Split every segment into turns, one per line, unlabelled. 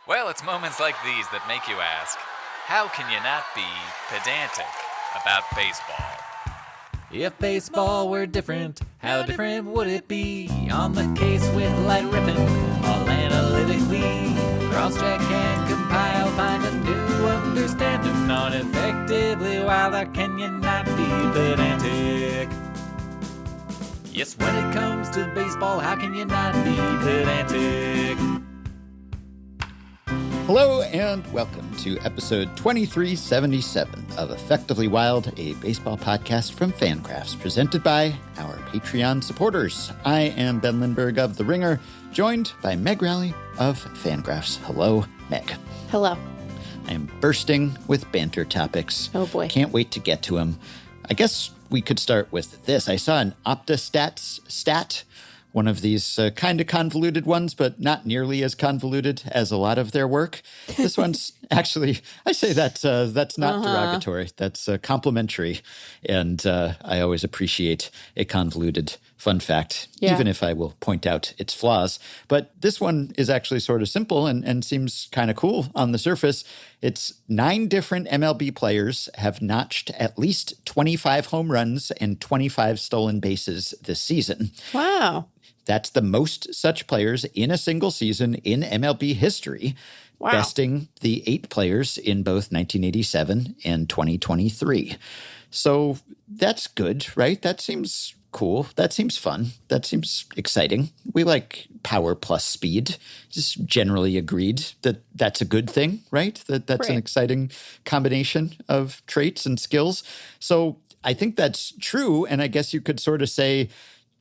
Well, it's moments like these that make you ask, how can you not be pedantic about baseball?
If baseball were different, how different would it be? On the case with light riffing, all analytically. Cross-check and compile, find a new understanding on effectively wild. How can you not be pedantic? Yes, when it comes to baseball, how can you not be pedantic?
Hello and welcome to episode 2377 of Effectively Wild, a baseball podcast from FanGraphs, presented by our Patreon supporters. I am Ben Lindbergh of The Ringer, joined by Meg Rowley of FanGraphs. Hello, Meg.
Hello.
I am bursting with banter topics.
Oh, boy.
Can't wait to get to them. I guess we could start with this. I saw an OptaStats stat, one of these kind of convoluted ones, but not nearly as convoluted as a lot of their work. This one's actually, I say that's not derogatory. That's complimentary. And I always appreciate a convoluted fun fact, even if I will point out its flaws. But this one is actually sort of simple and seems kind of cool on the surface. It's 9 different MLB players have notched at least 25 home runs and 25 stolen bases this season.
Wow.
That's the most such players in a single season in MLB history, besting the 8 players in both 1987 and 2023. So that's good, right? That seems cool. That seems fun. That seems exciting. We like power plus speed. Just generally agreed that that's a good thing, right? That's an exciting combination of traits and skills. So I think that's true. And I guess you could sort of say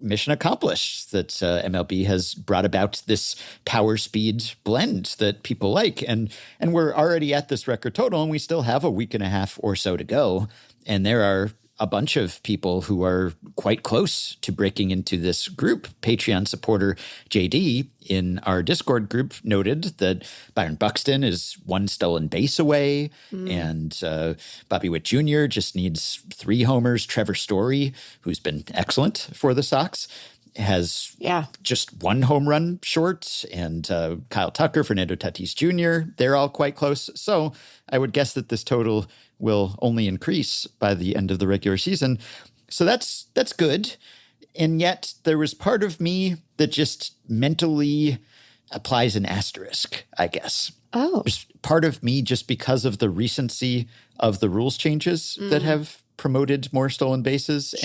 mission accomplished, that MLB has brought about this power speed blend that people like. And we're already at this record total, and we still have a week and a half or so to go. And there are a bunch of people who are quite close to breaking into this group. Patreon supporter JD in our Discord group noted that Byron Buxton is 1 stolen base away, and Bobby Witt Jr. just needs 3 homers. Trevor Story, who's been excellent for the Sox, has just 1 home run short, and Kyle Tucker, Fernando Tatis Jr., they're all quite close. So I would guess that this total will only increase by the end of the regular season. So that's good. And yet there was part of me that just mentally applies an asterisk, I guess.
Oh.
There's part of me just because of the recency of the rules changes that have promoted more stolen bases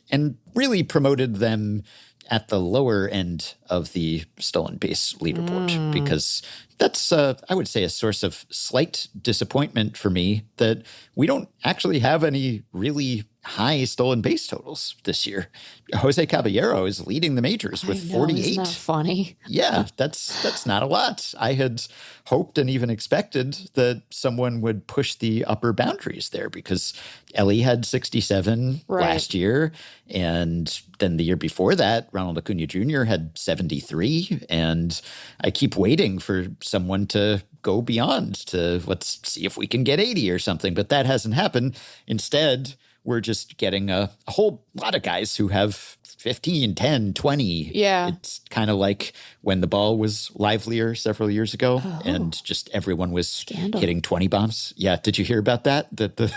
and really promoted them at the lower end of the stolen base leaderboard, because that's, I would say, a source of slight disappointment for me that we don't actually have any really high stolen base totals this year. Jose Caballero is leading the majors with 48.
Isn't that funny?
Yeah, that's not a lot. I had hoped and even expected that someone would push the upper boundaries there, because Ellie had 67 last year, and then the year before that, Ronald Acuna Jr. had 73, and I keep waiting for someone to go beyond to let's see if we can get 80 or something, but that hasn't happened. Instead, we're just getting a whole lot of guys who have 15, 10, 20.
Yeah.
It's kind of like when the ball was livelier several years ago and just everyone was hitting 20 bombs. Yeah. Did you hear about that? That the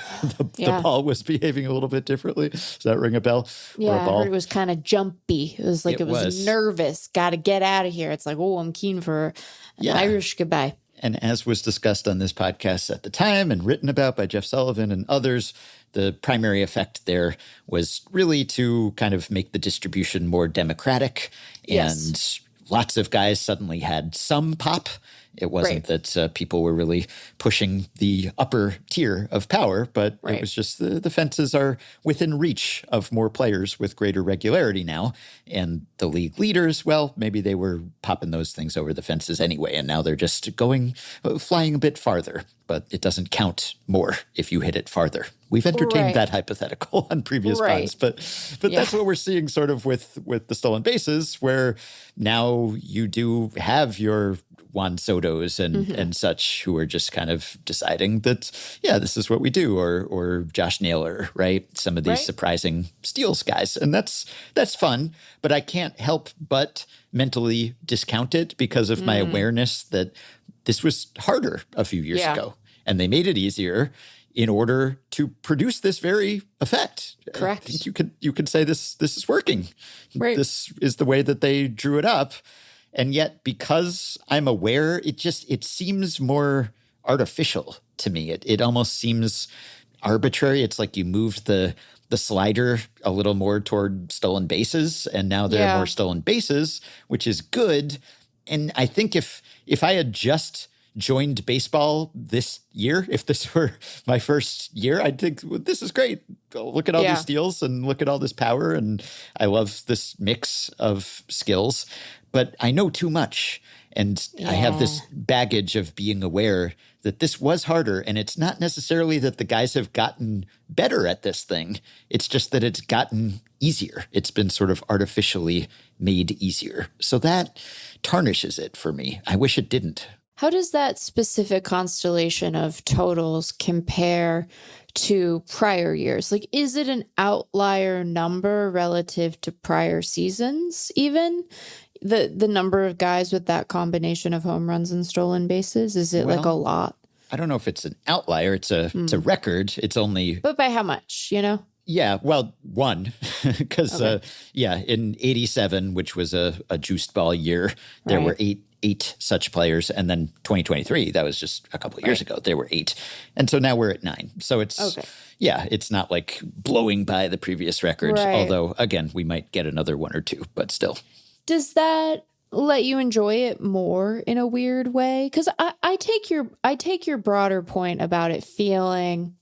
ball was behaving a little bit differently? Does that ring a bell?
Yeah, I heard it was kind of jumpy. It was like it was nervous. Got to get out of here. It's like, oh, I'm keen for an Irish goodbye.
And as was discussed on this podcast at the time and written about by Jeff Sullivan and others, the primary effect there was really to kind of make the distribution more democratic. And lots of guys suddenly had some pop. It wasn't that people were really pushing the upper tier of power, but it was just the fences are within reach of more players with greater regularity now. And the league leaders, well, maybe they were popping those things over the fences anyway, and now they're just flying a bit farther. But it doesn't count more if you hit it farther. We've entertained that hypothetical on previous pods, but that's what we're seeing sort of with the stolen bases, where now you do have your Juan Soto's and such who are just kind of deciding that, this is what we do, or Josh Naylor, right? Some of these surprising steals guys. And that's fun, but I can't help but mentally discount it because of my awareness that this was harder a few years ago. And they made it easier in order to produce this very effect.
Correct.
I think you could say this is working.
Right.
This is the way that they drew it up. And yet, because I'm aware, it seems more artificial to me. It almost seems arbitrary. It's like you moved the slider a little more toward stolen bases, and now there are more stolen bases, which is good. And I think if I had just joined baseball this year, if this were my first year, I'd think, well, this is great. Look at all these steals and look at all this power. And I love this mix of skills. But I know too much. And I have this baggage of being aware that this was harder. And it's not necessarily that the guys have gotten better at this thing. It's just that it's gotten easier. It's been sort of artificially made easier. So that tarnishes it for me. I wish it didn't.
How does that specific constellation of totals compare to prior years? Like, is it an outlier number relative to prior seasons even? The number of guys with that combination of home runs and stolen bases? Is it like a lot?
I don't know if it's an outlier. It's a record. It's only...
But by how much, you know?
Yeah, well, one, because, in 87, which was a juiced ball year, there were eight such players. And then 2023, that was just a couple of years ago, there were 8. And so now we're at 9. So it's, it's not like blowing by the previous record.
Right.
Although, again, we might get another 1 or 2, but still.
Does that let you enjoy it more in a weird way? Because I take your broader point about it feeling...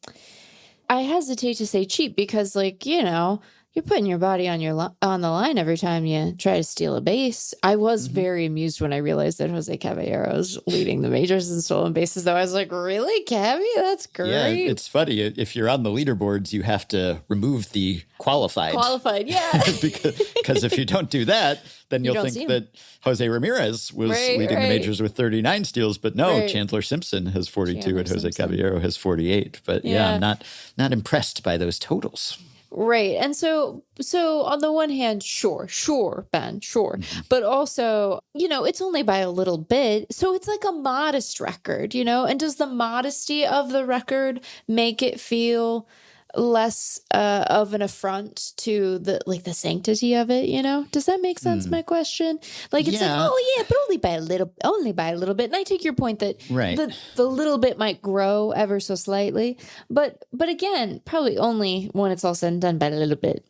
I hesitate to say cheap because, like, you know, you're putting your body on the line every time you try to steal a base. I was very amused when I realized that Jose Caballero is leading the majors in stolen bases, though. I was like, really, Cabby? That's great.
Yeah, it's funny. If you're on the leaderboards, you have to remove the qualified.
Qualified, yeah.
because if you don't do that, then you'll think that Jose Ramirez was leading the majors with 39 steals. But no, Chandler Simpson has 42 and Jose Caballero has 48. But I'm not impressed by those totals.
Right. And so on the one hand, sure, Ben, sure. But also, you know, it's only by a little bit. So it's like a modest record, you know, and does the modesty of the record make it feel less of an affront to the sanctity of it, you know? Does that make sense, my question? Like, it's like, oh yeah, but only by a little bit. And I take your point that the little bit might grow ever so slightly, but again, probably only when it's all said and done by a little bit.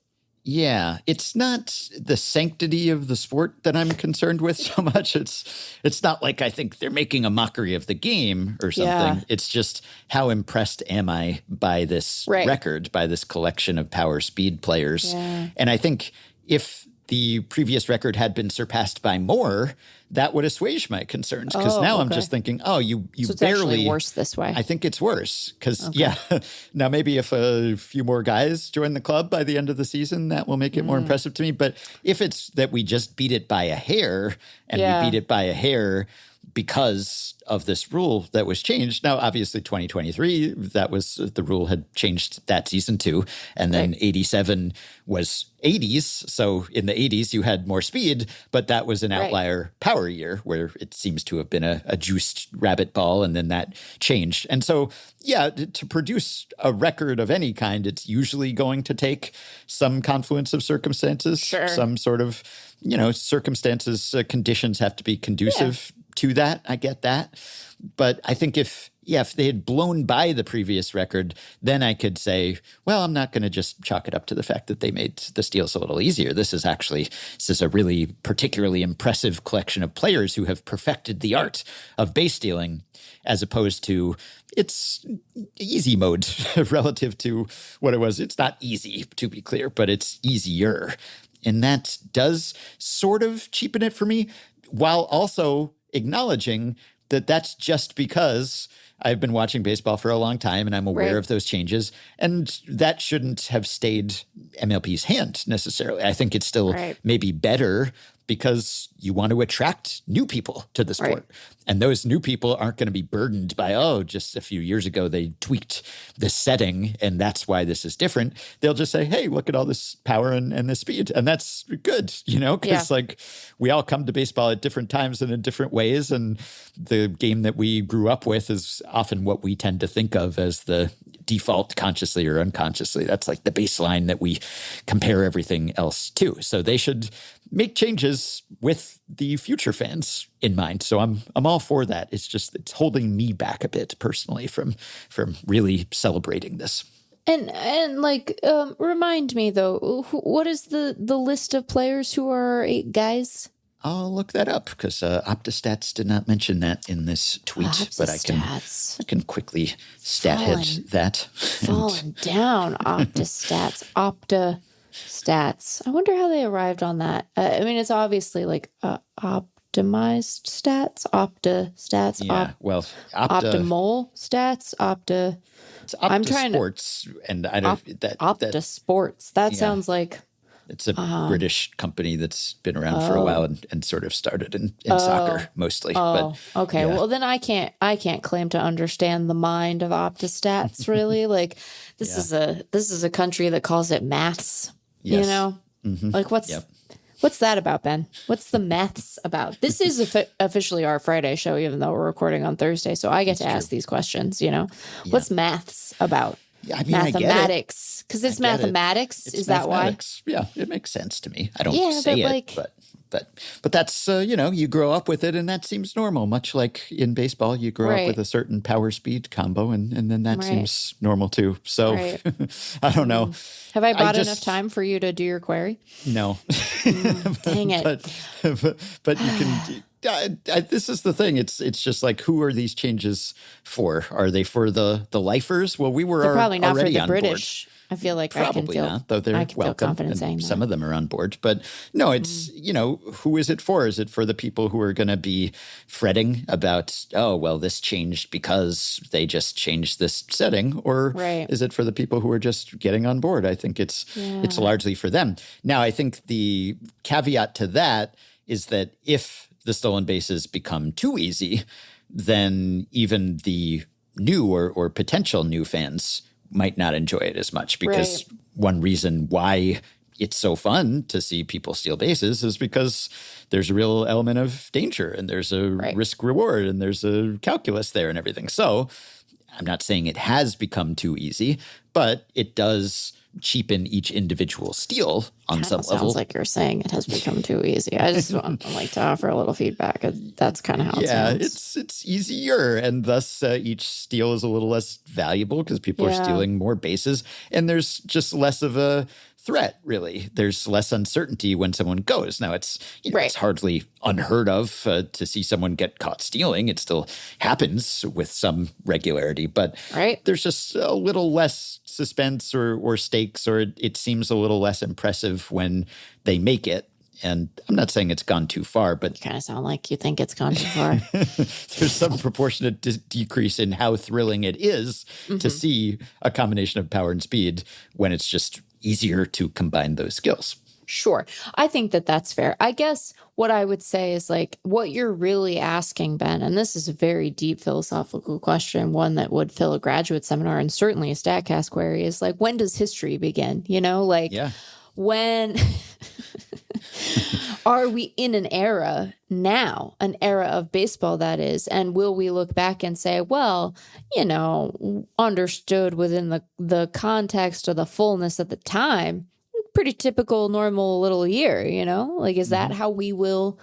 Yeah, it's not the sanctity of the sport that I'm concerned with so much. It's not like I think they're making a mockery of the game or something. Yeah. It's just how impressed am I by this record, by this collection of power speed players. Yeah. And I think if the previous record had been surpassed by more, that would assuage my concerns. Because now I'm just thinking, you
so it's
barely...
actually worse this way.
I think it's worse. Because, now maybe if a few more guys join the club by the end of the season, that will make it more impressive to me. But if it's that we just beat it by a hair, and we beat it by a hair because of this rule that was changed. Now, obviously, 2023, that was the rule had changed that season too. And then 87 was 80s. So in the 80s, you had more speed, but that was an outlier power year where it seems to have been a juiced rabbit ball. And then that changed. And so, to produce a record of any kind, it's usually going to take some confluence of circumstances, some sort of, circumstances, conditions have to be conducive to that. I get that. But I think if they had blown by the previous record, then I could say, well, I'm not going to just chalk it up to the fact that they made the steals a little easier. This is a really particularly impressive collection of players who have perfected the art of base stealing, as opposed to it's easy mode relative to what it was. It's not easy, to be clear, but it's easier. And that does sort of cheapen it for me, while also acknowledging that that's just because I've been watching baseball for a long time and I'm aware of those changes. And that shouldn't have stayed MLB's hand necessarily. I think it's still maybe better because you want to attract new people to the sport. And those new people aren't going to be burdened by, just a few years ago they tweaked the setting and that's why this is different. They'll just say, hey, look at all this power and the speed. And that's good, because like we all come to baseball at different times and in different ways. And the game that we grew up with is often what we tend to think of as the default, consciously or unconsciously. That's like the baseline that we compare everything else to. So they should make changes with the future fans in mind. So I'm all for that. It's holding me back a bit personally from really celebrating this.
And like, remind me though, what is the list of players who are 8 guys?
I'll look that up because OptaStats did not mention that in this tweet, but I can quickly stat head that.
Falling down, OptaStats, OptaStats. I wonder how they arrived on that. I mean, it's obviously like optimized stats, OptaStats.
Yeah,
Optimal stats, Opta.
It's Opta Sports, and I don't
Opta Sports. That sounds like.
It's a British company that's been around for a while and sort of started in soccer mostly. But,
okay. Yeah. Well, then I can't claim to understand the mind of OptaStats really. Like this is a country that calls it maths. Yes. Like what's that about, Ben? What's the maths about? This is officially our Friday show, even though we're recording on Thursday. So I get to ask these questions. What's maths about?
Yeah, I mean,
mathematics, because it's mathematics. Is that why?
Yeah, it makes sense to me. I don't say it, but that's you grow up with it, and that seems normal. Much like in baseball, you grow up with a certain power speed combo, and then that seems normal too. So I don't know.
Have I bought enough time for you to do your query?
No.
Dang it.
But you can. This is the thing. It's just like, who are these changes for? Are they for the lifers? Well,
they're probably not for the British.
Board.
I feel like
probably not, though they're welcome.
Feel confident saying that.
Some of them are on board, but no, it's who is it for? Is it for the people who are going to be fretting about this changed because they just changed this setting, or is it for the people who are just getting on board? I think it's largely for them. Now, I think the caveat to that is that if the stolen bases become too easy, then even the new or potential new fans might not enjoy it as much, because one reason why it's so fun to see people steal bases is because there's a real element of danger and there's a risk reward and there's a calculus there and everything. So I'm not saying it has become too easy, but it does cheapen each individual steal on some level. Sounds
like you're saying it has become too easy. I just want to offer a little feedback. That's kind of how it sounds.
Yeah, it's easier, and thus each steal is a little less valuable because people are stealing more bases, and there's just less of a threat, really. There's less uncertainty when someone goes. Now, it's it's hardly unheard of to see someone get caught stealing. It still happens with some regularity, but there's just a little less suspense or stakes, or it seems a little less impressive when they make it. And I'm not saying it's gone too far, but...
You kind of sound like you think it's gone too far.
There's some proportionate decrease in how thrilling it is to see a combination of power and speed when it's just easier to combine those skills.
Sure. I think that's fair. I guess what I would say is like what you're really asking, Ben, and this is a very deep philosophical question, one that would fill a graduate seminar and certainly a StatCast query, is like, when does history begin? When are we in an era now, an era of baseball that is, and will we look back and say, well, understood within the context or the fullness of the time, pretty typical, normal little year, is that how we will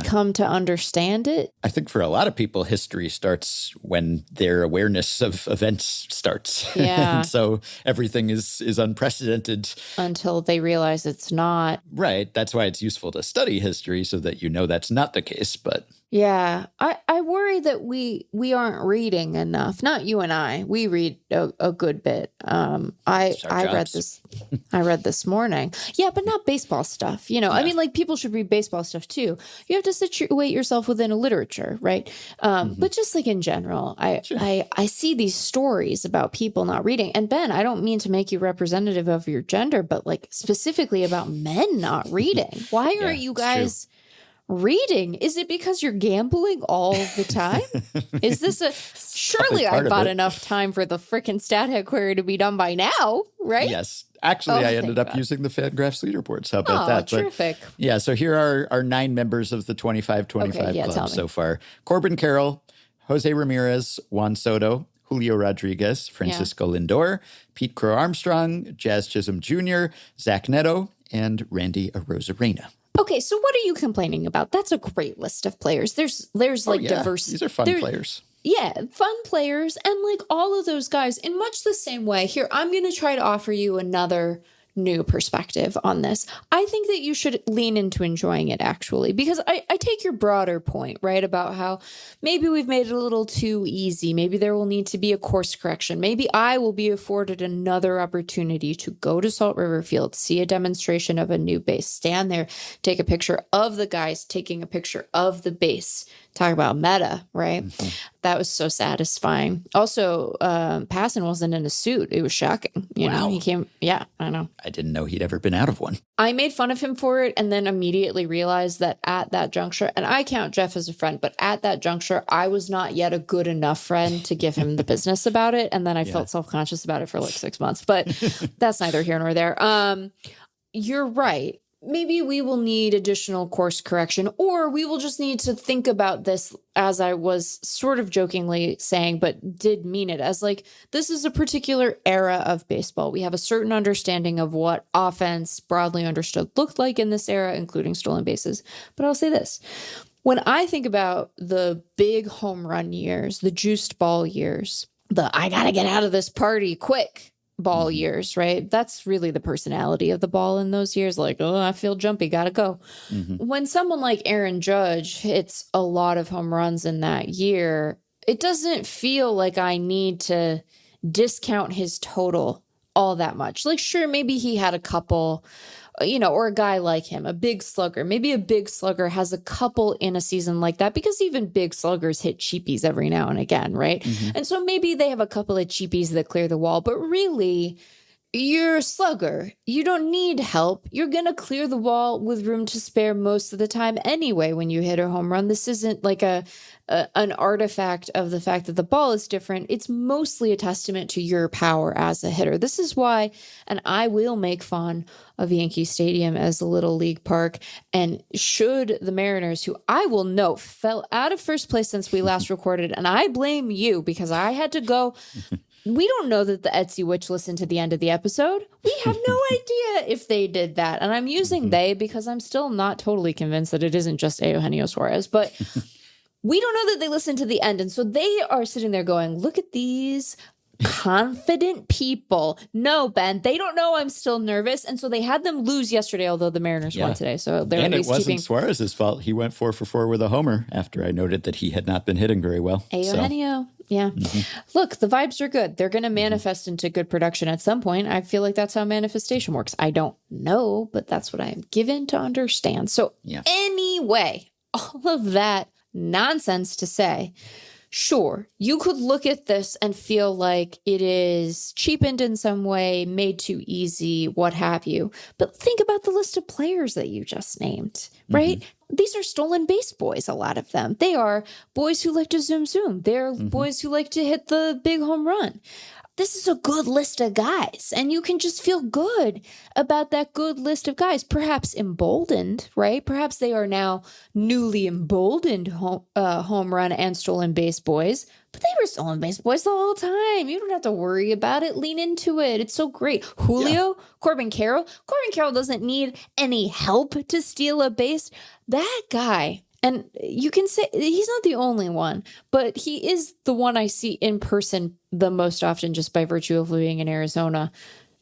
come to understand it?
I think for a lot of people, history starts when their awareness of events starts.
Yeah.
And so everything is unprecedented.
Until they realize it's not.
Right. That's why it's useful to study history, so that that's not the case. But
yeah, I worry worry that we aren't reading enough. Not you and I. We read a good bit. I read this morning. Yeah, but not baseball stuff. You know, I mean, like people should read baseball stuff too. You have to situate yourself within a literature, right? But just like in general, I see these stories about people not reading. And Ben, I don't mean to make you representative of your gender, but like specifically about men not reading. Why aren't you guys reading? Is it because you're gambling all the time? Is this surely I bought enough time for the frickin' StatHead query to be done by now, right?
Yes. Actually, I ended up using the FanGraphs leaderboards. How about that?
Terrific.
But, yeah, so here are our 9 members of the 25-25 club so far. Corbin Carroll, Jose Ramirez, Juan Soto, Julio Rodríguez, Francisco Lindor, Pete Crow Armstrong, Jazz Chisholm Jr., Zach Neto, and Randy Arozarena.
Okay, so what are you complaining about? That's a great list of players. There's like diversity.
These are fun players.
Yeah, fun players. And like all of those guys in much the same way. Here, I'm going to try to offer you another new perspective on this. I think that you should lean into enjoying it, actually, because I take your broader point, right, about how maybe we've made it a little too easy. Maybe there will need to be a course correction. Maybe I will be afforded another opportunity to go to Salt River Field, see a demonstration of a new base, stand there, take a picture of the guys taking a picture of the base. Talk about meta, right? Mm-hmm. That was so satisfying. Also, Passan wasn't in a suit. It was shocking. You know, he came. Yeah, I know.
I didn't know he'd ever been out of one.
I made fun of him for it and then immediately realized that at that juncture, and I count Jeff as a friend, but at that juncture, I was not yet a good enough friend to give him the business about it. And then I felt self-conscious about it for like 6 months, but that's neither here nor there. You're right. Maybe we will need additional course correction, or we will just need to think about this, as I was sort of jokingly saying, but did mean it, as like, this is a particular era of baseball. We have a certain understanding of what offense, broadly understood, looked like in this era, including stolen bases. But I'll say this. When I think about the big home run years, the juiced ball years, the I got to get out of this party quick ball years, right? That's really the personality of the ball in those years. Like, oh, I feel jumpy, gotta go. Mm-hmm. When someone like Aaron Judge hits a lot of home runs in that year, it doesn't feel like I need to discount his total all that much. Like, sure, maybe he had a couple, you know, or a guy like him, a big slugger. Maybe a big slugger has a couple in a season like that, because even big sluggers hit cheapies every now and again, right? Mm-hmm. And so maybe they have a couple of cheapies that clear the wall, but really, you're a slugger. You don't need help. You're going to clear the wall with room to spare most of the time anyway when you hit a home run. This isn't like an artifact of the fact that the ball is different. It's mostly a testament to your power as a hitter. This is why, and I will make fun of Yankee Stadium as a little league park, and should the Mariners, who I will note fell out of first place since we last recorded, and I blame you because I had to go. We don't know that the Etsy Witch listened to the end of the episode. We have no idea if they did that. And I'm using they because I'm still not totally convinced that it isn't just Eugenio Suarez. But we don't know that they listened to the end. And so they are sitting there going, look at these confident people. No, Ben, they don't know I'm still nervous. And so they had them lose yesterday, although the Mariners won today. So they're
and
at least
it wasn't Suarez's fault. He went 4 for 4 with a homer after I noted that he had not been hitting very well.
Eugenio. Yeah. Mm-hmm. Look, the vibes are good. They're going to manifest into good production at some point. I feel like that's how manifestation works. I don't know, but that's what I am given to understand. So anyway, all of that nonsense to say, sure, you could look at this and feel like it is cheapened in some way, made too easy, what have you. But think about the list of players that you just named, right? Mm-hmm. These are stolen base boys, a lot of them. They are boys who like to zoom. They're boys who like to hit the big home run. This is a good list of guys, and you can just feel good about that good list of guys, perhaps emboldened, right? Perhaps they are now newly emboldened home run and stolen base boys, but they were stolen base boys the whole time. You don't have to worry about it. Lean into it. It's so great. Julio, Corbin Carroll doesn't need any help to steal a base. That guy. And you can say he's not the only one, but he is the one I see in person the most often just by virtue of living in Arizona.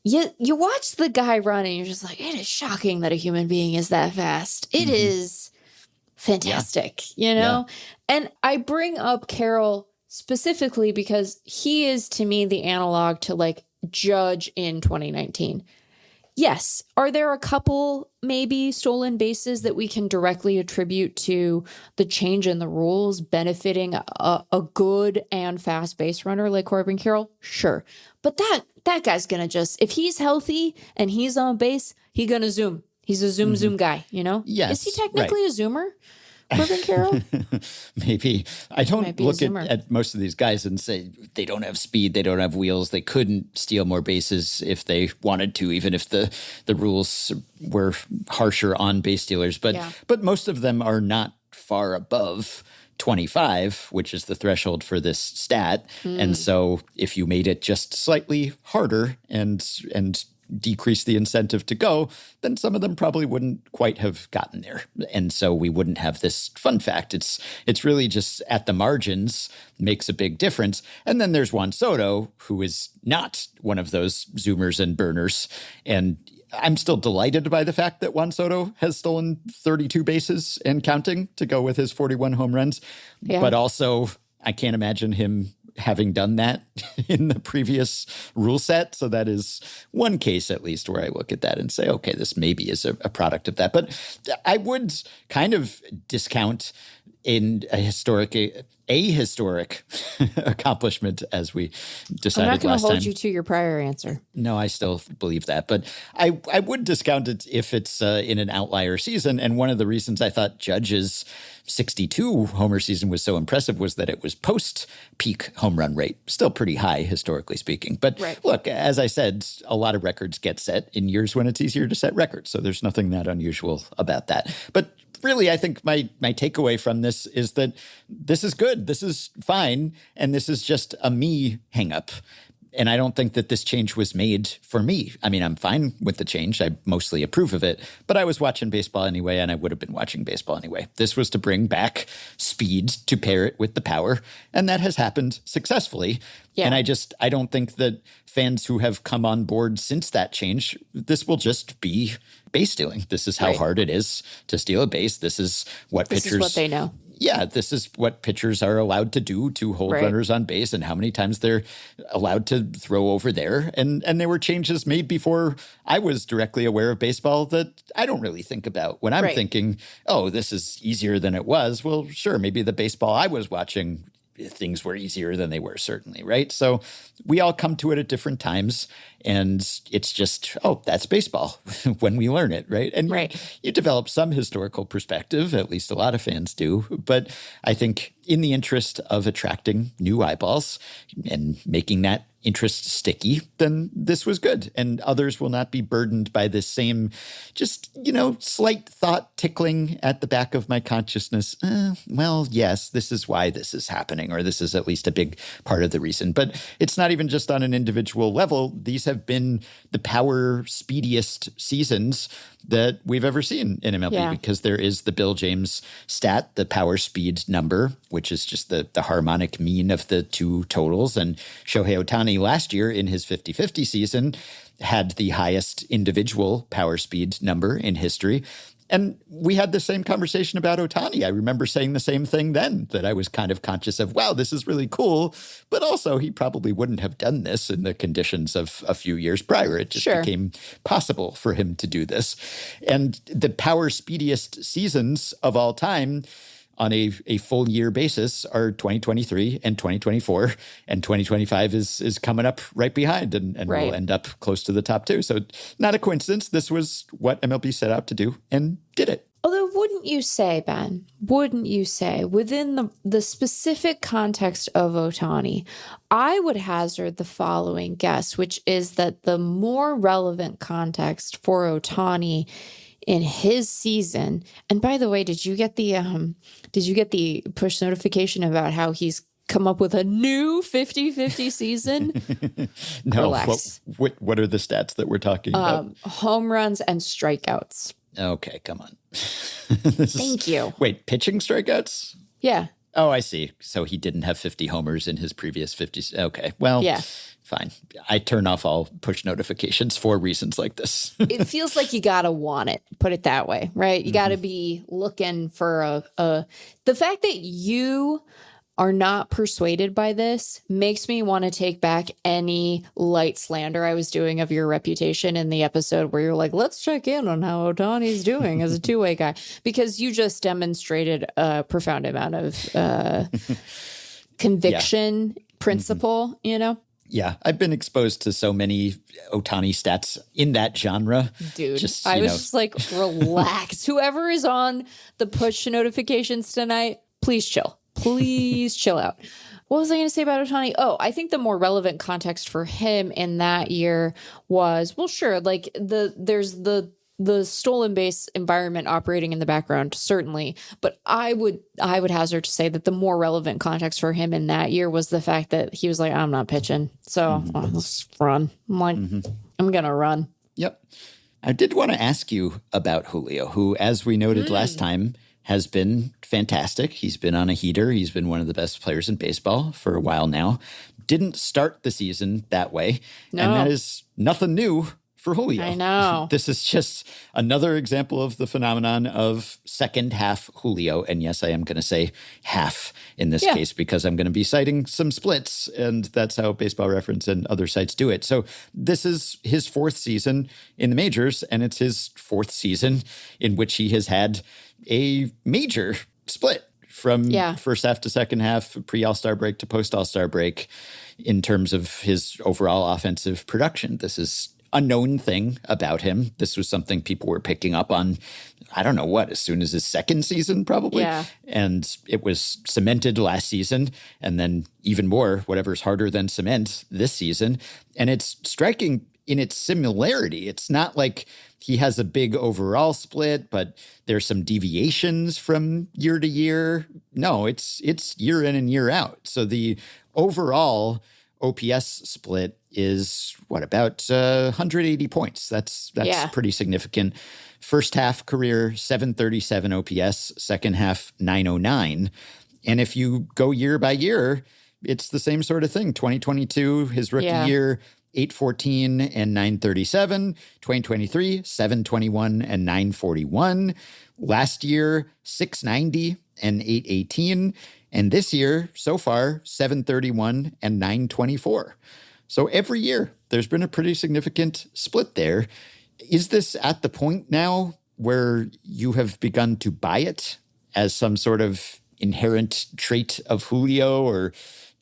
You watch the guy run and you're just like, it is shocking that a human being is that fast. It is fantastic, you know? And I bring up Carroll specifically because he is, to me, the analog to like Judge in 2019. Yes. Are there a couple maybe stolen bases that we can directly attribute to the change in the rules benefiting a good and fast base runner like Corbin Carroll? Sure. But that guy's going to just, if he's healthy and he's on base, he's going to zoom. He's a zoom guy, you know?
Yes.
Is he technically a zoomer? Corbin Carroll?
Maybe. I don't look at most of these guys and say they don't have speed, they don't have wheels, they couldn't steal more bases if they wanted to, even if the rules were harsher on base stealers. But most of them are not far above 25, which is the threshold for this stat. And so if you made it just slightly harder and decrease the incentive to go, then some of them probably wouldn't quite have gotten there. And so we wouldn't have this fun fact. It's really just at the margins makes a big difference. And then there's Juan Soto, who is not one of those zoomers and burners. And I'm still delighted by the fact that Juan Soto has stolen 32 bases and counting to go with his 41 home runs. Yeah. But also, I can't imagine him having done that in the previous rule set. So that is one case, at least, where I look at that and say, okay, this maybe is a product of that. But I would kind of discount in a historic accomplishment, as we decided last time. I'm not going to hold
you to your prior answer.
No, I still believe that. But I would discount it if it's in an outlier season. And one of the reasons I thought Judge's 62 homer season was so impressive was that it was post-peak home run rate. Still pretty high, historically speaking. But look, as I said, a lot of records get set in years when it's easier to set records. So there's nothing that unusual about that. But really, I think my takeaway from this is that this is good. This is fine. And this is just a me hang up. And I don't think that this change was made for me. I mean, I'm fine with the change. I mostly approve of it. But I was watching baseball anyway, and I would have been watching baseball anyway. This was to bring back speed to pair it with the power. And that has happened successfully. Yeah. And I don't think that fans who have come on board since that change, this will just be base stealing. This is how hard it is to steal a base. This is what pitchers...
This is what they know.
Yeah, this is what pitchers are allowed to do to hold runners on base and how many times they're allowed to throw over there. And there were changes made before I was directly aware of baseball that I don't really think about. When I'm thinking, oh, this is easier than it was, well, sure, maybe the baseball I was watching, things were easier than they were, certainly, right? So we all come to it at different times, and it's just, oh, that's baseball when we learn it, right? And you develop some historical perspective, at least a lot of fans do. But I think in the interest of attracting new eyeballs and making that interest sticky, then this was good. And others will not be burdened by this same just, slight thought tickling at the back of my consciousness. Well, yes, this is why this is happening, or this is at least a big part of the reason. But it's not even just on an individual level. These have been the power speediest seasons that we've ever seen in MLB because there is the Bill James stat, the power speed number, which is just the harmonic mean of the two totals. And Shohei Ohtani last year in his 50-50 season had the highest individual power speed number in history. And we had the same conversation about Ohtani. I remember saying the same thing then, that I was kind of conscious of, wow, this is really cool. But also he probably wouldn't have done this in the conditions of a few years prior. It just became possible for him to do this. And the power speediest seasons of all time on a full year basis are 2023 and 2024, and 2025 is coming up right behind and will end up close to the top two. So not a coincidence. This was what MLB set out to do and did it.
Although wouldn't you say, within the specific context of Ohtani, I would hazard the following guess, which is that the more relevant context for Ohtani in his season, and by the way, did you get the push notification about how he's come up with a new 50-50 season?
No.
Relax.
What are the stats that we're talking about?
Home runs and strikeouts.
Okay, come on.
Thank you.
Wait, pitching strikeouts?
Yeah.
Oh, I see. So he didn't have 50 homers in his previous 50. Okay. Well,
Yeah.
fine. I turn off all push notifications for reasons like this.
It feels like you gotta want it, put it that way, right? You gotta be looking for the fact that you are not persuaded by this makes me want to take back any light slander I was doing of your reputation in the episode where you're like, let's check in on how Ohtani's doing as a two-way guy, because you just demonstrated a profound amount of conviction, principle, you know?
Yeah, I've been exposed to so many Ohtani stats in that genre.
Dude, I was just like, relax. Whoever is on the push notifications tonight, please chill. Please chill out. What was I going to say about Ohtani? Oh, I think the more relevant context for him in that year was, well, sure, like there's the stolen base environment operating in the background, certainly. But I would hazard to say that the more relevant context for him in that year was the fact that he was like, I'm not pitching. So let's run. I'm like, I'm going to run.
Yep. I did want to ask you about Julio, who, as we noted last time, has been fantastic. He's been on a heater. He's been one of the best players in baseball for a while now. Didn't start the season that way.
No.
And that is nothing new for Julio.
I know.
This is just another example of the phenomenon of second half Julio. And yes, I am going to say half in this case because I'm going to be citing some splits, and that's how Baseball Reference and other sites do it. So this is his fourth season in the majors, and it's his fourth season in which he has had a major split from first half to second half, pre-All-Star break to post-All-Star break in terms of his overall offensive production. This is a known thing about him. This was something people were picking up on, I don't know what, as soon as his second season probably.
Yeah.
And it was cemented last season, and then even more, whatever's harder than cement this season. And it's striking in its similarity. It's not like he has a big overall split, but there's some deviations from year to year. No, it's year in and year out. So the overall OPS split is about 180 points. That's pretty significant. First half career, 737 OPS, second half, 909. And if you go year by year, it's the same sort of thing. 2022, his rookie year, 814 and 937. 2023, 721 and 941. Last year, 690 and 818. And this year, so far, 731 and 924. So every year, there's been a pretty significant split there. Is this at the point now where you have begun to buy it as some sort of inherent trait of Julio or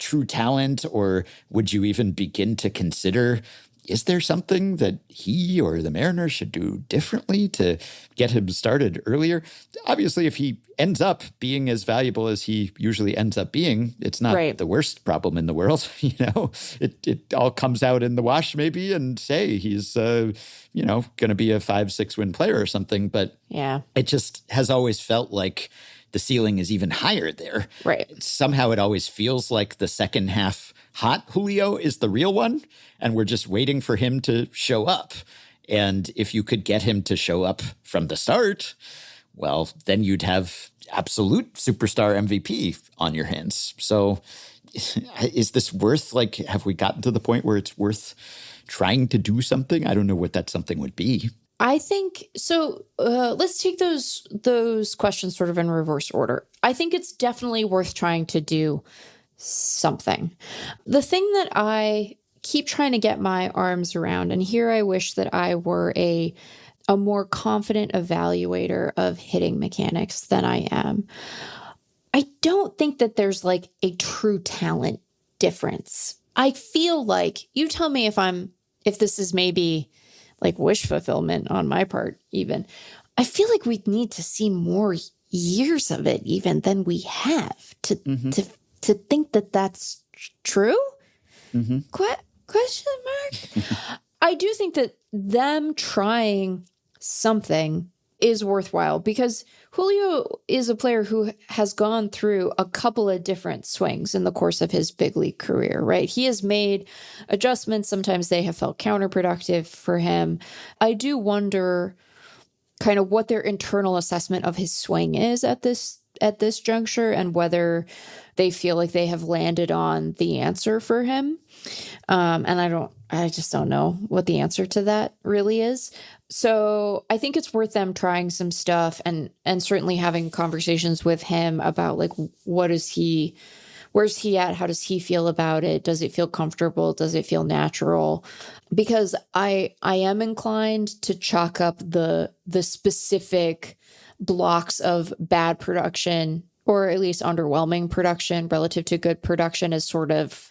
true talent? Or would you even begin to consider, is there something that he or the Mariners should do differently to get him started earlier? Obviously, if he ends up being as valuable as he usually ends up being, it's not the worst problem in the world. It all comes out in the wash maybe, and say he's, going to be a 5-6 win player or something. But it just has always felt like the ceiling is even higher there.
Right.
Somehow it always feels like the second half hot Julio is the real one, and we're just waiting for him to show up. And if you could get him to show up from the start, well, then you'd have absolute superstar MVP on your hands. So is this worth, have we gotten to the point where it's worth trying to do something? I don't know what that something would be.
I think so. Let's take those questions sort of in reverse order. I think it's definitely worth trying to do something. The thing that I keep trying to get my arms around, and here I wish that I were a more confident evaluator of hitting mechanics than I am. I don't think that there's a true talent difference. I feel like, you tell me if this is maybe wish fulfillment on my part even. I feel like we need to see more years of it even than we have to think that that's true? Question mark? I do think that them trying something is worthwhile, because Julio is a player who has gone through a couple of different swings in the course of his big league career, right? He has made adjustments. Sometimes they have felt counterproductive for him. I do wonder kind of what their internal assessment of his swing is at this at this juncture and whether they feel like they have landed on the answer for him. And I just don't know what the answer to that really is. So I think it's worth them trying some stuff and certainly having conversations with him about like, where's he at? How does he feel about it? Does it feel comfortable? Does it feel natural? Because I am inclined to chalk up the specific blocks of bad production, or at least underwhelming production relative to good production, as sort of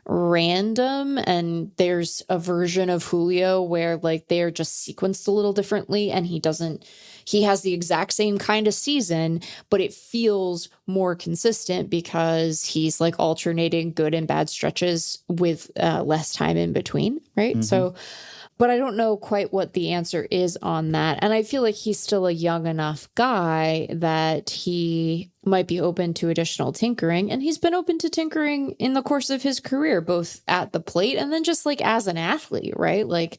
random. And there's a version of Julio where like they're just sequenced a little differently, and he has the exact same kind of season, but it feels more consistent because he's like alternating good and bad stretches with less time in between, right? Mm-hmm. So, but I don't know quite what the answer is on that. And I feel like he's still a young enough guy that he might be open to additional tinkering. And he's been open to tinkering in the course of his career, both at the plate and then just like as an athlete, right? Like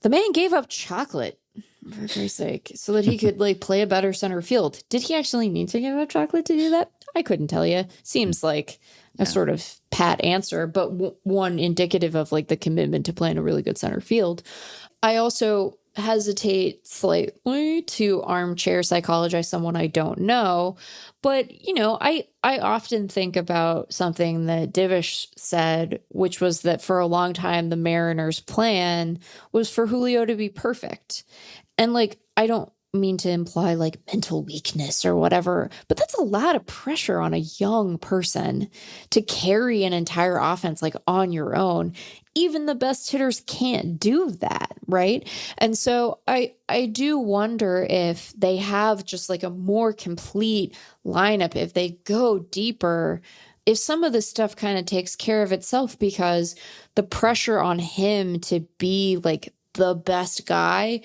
the man gave up chocolate, for Christ's sake, so that he could like play a better center field. Did he actually need to give up chocolate to do that? I couldn't tell you. Seems like a sort of pat answer, but one indicative of like the commitment to playing a really good center field. I also hesitate slightly to armchair psychologize someone I don't know, but you know, I often think about something that Divish said, which was that for a long time the Mariners' plan was for Julio to be perfect. And like, I don't mean to imply like mental weakness or whatever, but that's a lot of pressure on a young person to carry an entire offense like on your own. Even the best hitters can't do that, right? And so I do wonder if they have just like a more complete lineup, if they go deeper, if some of this stuff kind of takes care of itself, because the pressure on him to be like the best guy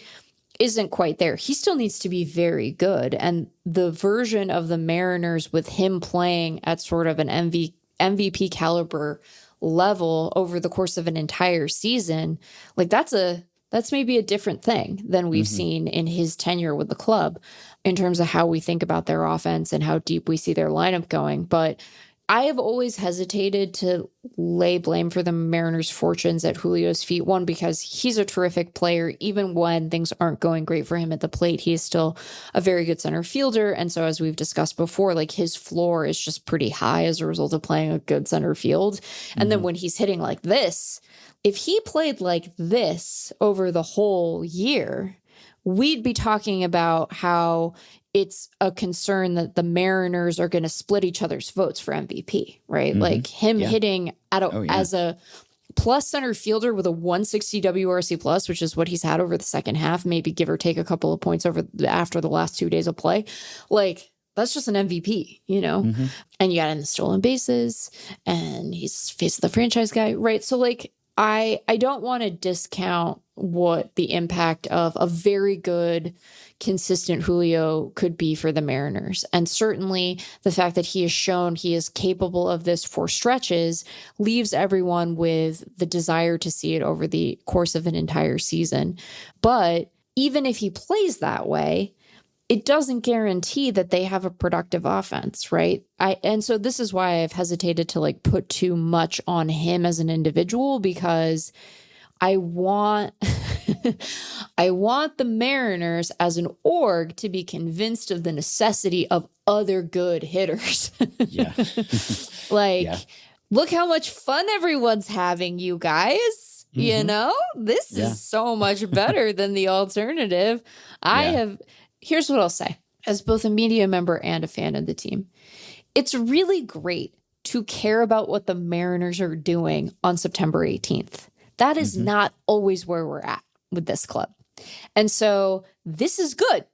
isn't quite there. He still needs to be very good. And the version of the Mariners with him playing at sort of an MVP caliber level over the course of an entire season, like that's maybe a different thing than we've seen in his tenure with the club in terms of how we think about their offense and how deep we see their lineup going. But I have always hesitated to lay blame for the Mariners' fortunes at Julio's feet. One, because he's a terrific player. Even when things aren't going great for him at the plate, he is still a very good center fielder. And so, as we've discussed before, like his floor is just pretty high as a result of playing a good center field. And then when he's hitting like this, if he played like this over the whole year, we'd be talking about how it's a concern that the Mariners are going to split each other's votes for MVP, right? Like him hitting at as a plus center fielder with a 160 WRC plus, which is what he's had over the second half, maybe give or take a couple of points after the last 2 days of play. Like that's just an MVP, you know? And you got in the stolen bases and he's face of the franchise guy, right? So like, I don't want to discount what the impact of a very good, consistent Julio could be for the Mariners. And certainly the fact that he has shown he is capable of this for stretches leaves everyone with the desire to see it over the course of an entire season. But even if he plays that way, it doesn't guarantee that they have a productive offense, right? And so this is why I've hesitated to like put too much on him as an individual, because I want the Mariners as an org to be convinced of the necessity of other good hitters. Look how much fun everyone's having, you guys. You know, this is so much better than the alternative. Here's what I'll say, as both a media member and a fan of the team. It's really great to care about what the Mariners are doing on September 18th. That is not always where we're at with this club. And so this is good.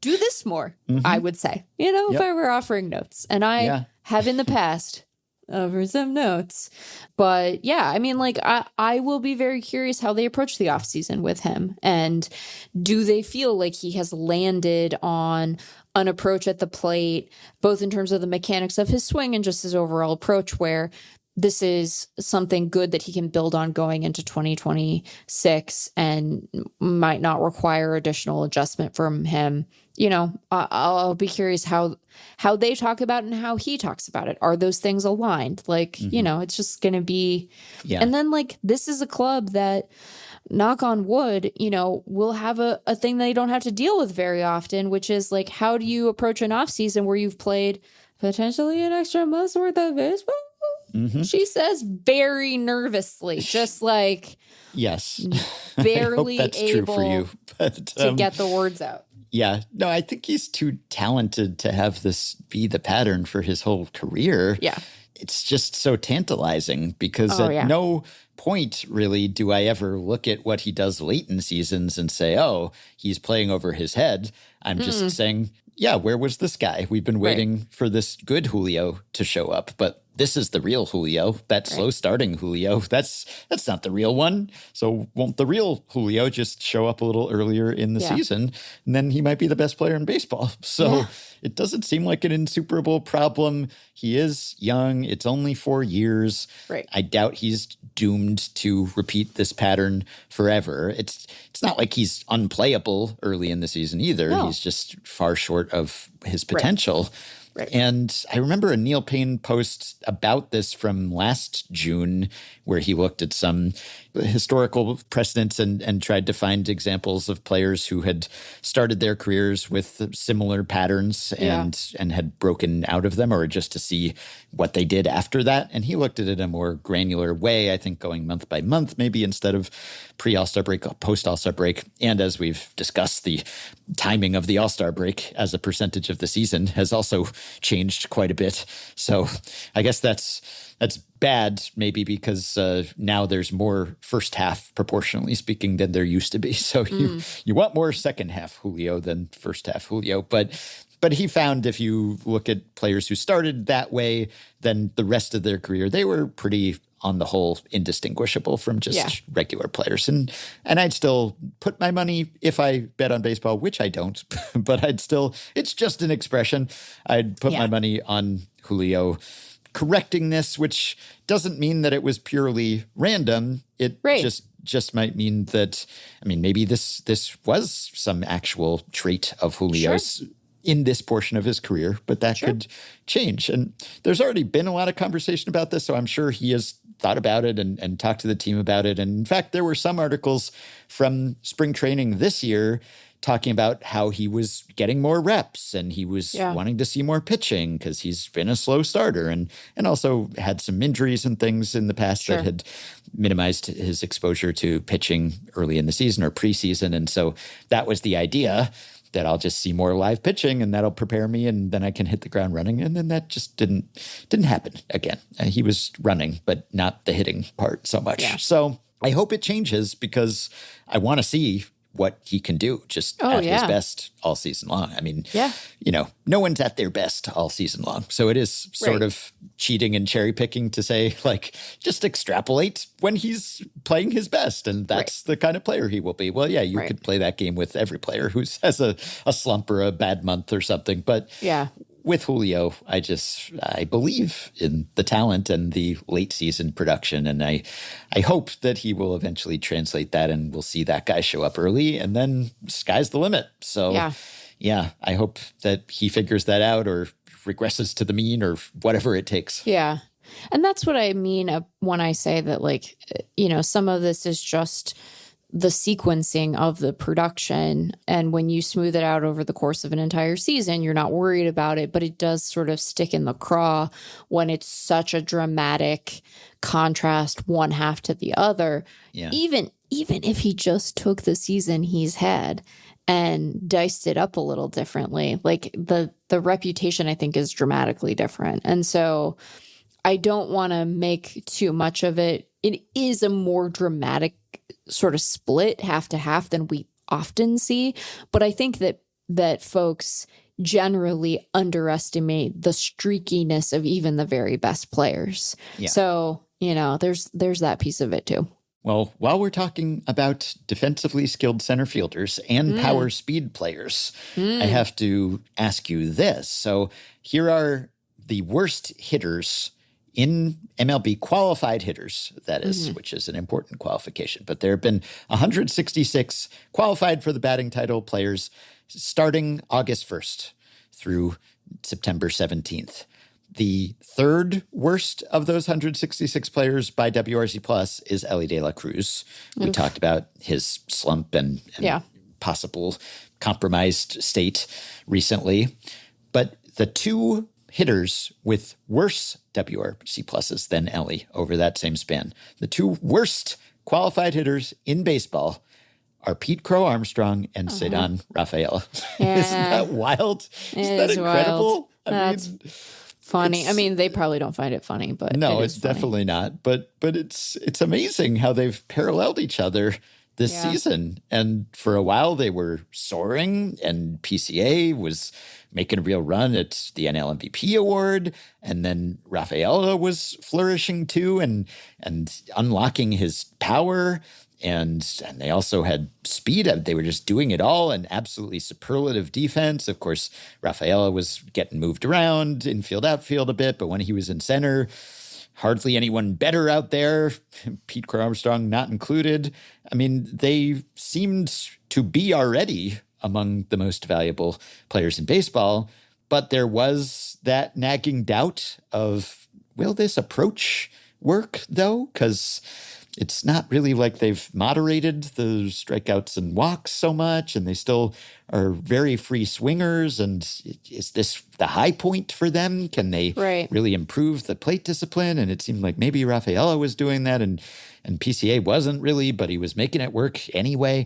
Do this more, I would say, you know, if I were offering notes. And I have in the past over some notes. But yeah, I mean, like, I will be very curious how they approach the offseason with him. And do they feel like he has landed on an approach at the plate, both in terms of the mechanics of his swing and just his overall approach, where this is something good that he can build on going into 2026 and might not require additional adjustment from him. I'll be curious how they talk about it and how he talks about it. Are those things aligned? Like, it's just going to be, and then like, this is a club that, knock on wood, will have a thing that you don't have to deal with very often, which is like, how do you approach an off season where you've played potentially an extra month's worth of baseball? She says very nervously, just like,
yes,
barely
I hope that's
able
true for you, but,
to get the words out.
Yeah, no, I think he's too talented to have this be the pattern for his whole career.
Yeah.
It's just so tantalizing because no point really do I ever look at what he does late in seasons and say, oh, he's playing over his head. I'm just saying, yeah, where was this guy? We've been waiting for this good Julio to show up, but this is the real Julio. That slow starting Julio, that's not the real one. So won't the real Julio just show up a little earlier in the season? And then he might be the best player in baseball. So it doesn't seem like an insuperable problem. He is young. It's only 4 years.
Right.
I doubt he's doomed to repeat this pattern forever. It's not like he's unplayable early in the season either.
No.
He's just far short of his potential.
Right.
And I remember a Neil Payne post about this from last June where he looked at some historical precedents and tried to find examples of players who had started their careers with similar patterns and had broken out of them, or just to see what they did after that. And he looked at it in a more granular way, I think going month by month, maybe instead of pre-All-Star break, post-All-Star break. And as we've discussed, the timing of the All-Star break as a percentage of the season has also changed quite a bit. So I guess that's bad, maybe because now there's more first half, proportionally speaking, than there used to be. So you want more second half Julio than first half Julio. But he found if you look at players who started that way, then the rest of their career, they were pretty, on the whole, indistinguishable from just regular players. And I'd still put my money, if I bet on baseball, which I don't, but it's just an expression. I'd put my money on Julio correcting this, which doesn't mean that it was purely random. It just might mean that, maybe this was some actual trait of Julio's in this portion of his career, but that could change. And there's already been a lot of conversation about this, so I'm sure he has thought about it and talked to the team about it. And in fact, there were some articles from spring training this year talking about how he was getting more reps and he was wanting to see more pitching because he's been a slow starter and also had some injuries and things in the past that had minimized his exposure to pitching early in the season or preseason. And so that was the idea, that I'll just see more live pitching and that'll prepare me and then I can hit the ground running. And then that just didn't happen again. He was running, but not the hitting part so much. Yeah. So I hope it changes because I want to see what he can do just at his best all season long. No one's at their best all season long. So it is sort of cheating and cherry picking to say, like, just extrapolate when he's playing his best. And that's the kind of player he will be. Well, you could play that game with every player who has a slump or a bad month or something. But with Julio, I believe in the talent and the late season production. And I hope that he will eventually translate that and we'll see that guy show up early and then sky's the limit. So I hope that he figures that out or regresses to the mean or whatever it takes.
Yeah. And that's what I mean when I say that, like, some of this is just the sequencing of the production. And when you smooth it out over the course of an entire season, you're not worried about it, but it does sort of stick in the craw when it's such a dramatic contrast one half to the other. Yeah. Even if he just took the season he's had and diced it up a little differently, like the reputation, I think, is dramatically different. And so I don't want to make too much of it. It is a more dramatic sort of split half to half than we often see. But I think that folks generally underestimate the streakiness of even the very best players. Yeah. So, there's that piece of it too.
Well, while we're talking about defensively skilled center fielders and power speed players, I have to ask you this. So here are the worst hitters in MLB qualified hitters, that is, which is an important qualification. But there have been 166 qualified for the batting title players starting August 1st through September 17th. The third worst of those 166 players by WRC Plus is Elly De La Cruz. We talked about his slump and possible compromised state recently. But the two hitters with worse WRC pluses than Elly over that same span, the two worst qualified hitters in baseball, are Pete Crow Armstrong and Ceddanne Rafaela.
Yeah.
Isn't that wild? Isn't that incredible?
Wild. That's funny. I mean, they probably don't find it funny, but
no, it's definitely not. But it's amazing how they've paralleled each other this season. And for a while they were soaring, and PCA was making a real run at the NL MVP award. And then Rafaela was flourishing too and unlocking his power. And they also had speed. They were just doing it all, and absolutely superlative defense. Of course, Rafaela was getting moved around infield, outfield a bit, but when he was in center, hardly anyone better out there, Pete Crow Armstrong not included. I mean, they seemed to be already among the most valuable players in baseball, but there was that nagging doubt of, will this approach work, though? Because it's not really like they've moderated the strikeouts and walks so much, and they still are very free swingers. And is this the high point for them? Can they really improve the plate discipline? And it seemed like maybe Rafaela was doing that, and PCA wasn't really, but he was making it work anyway.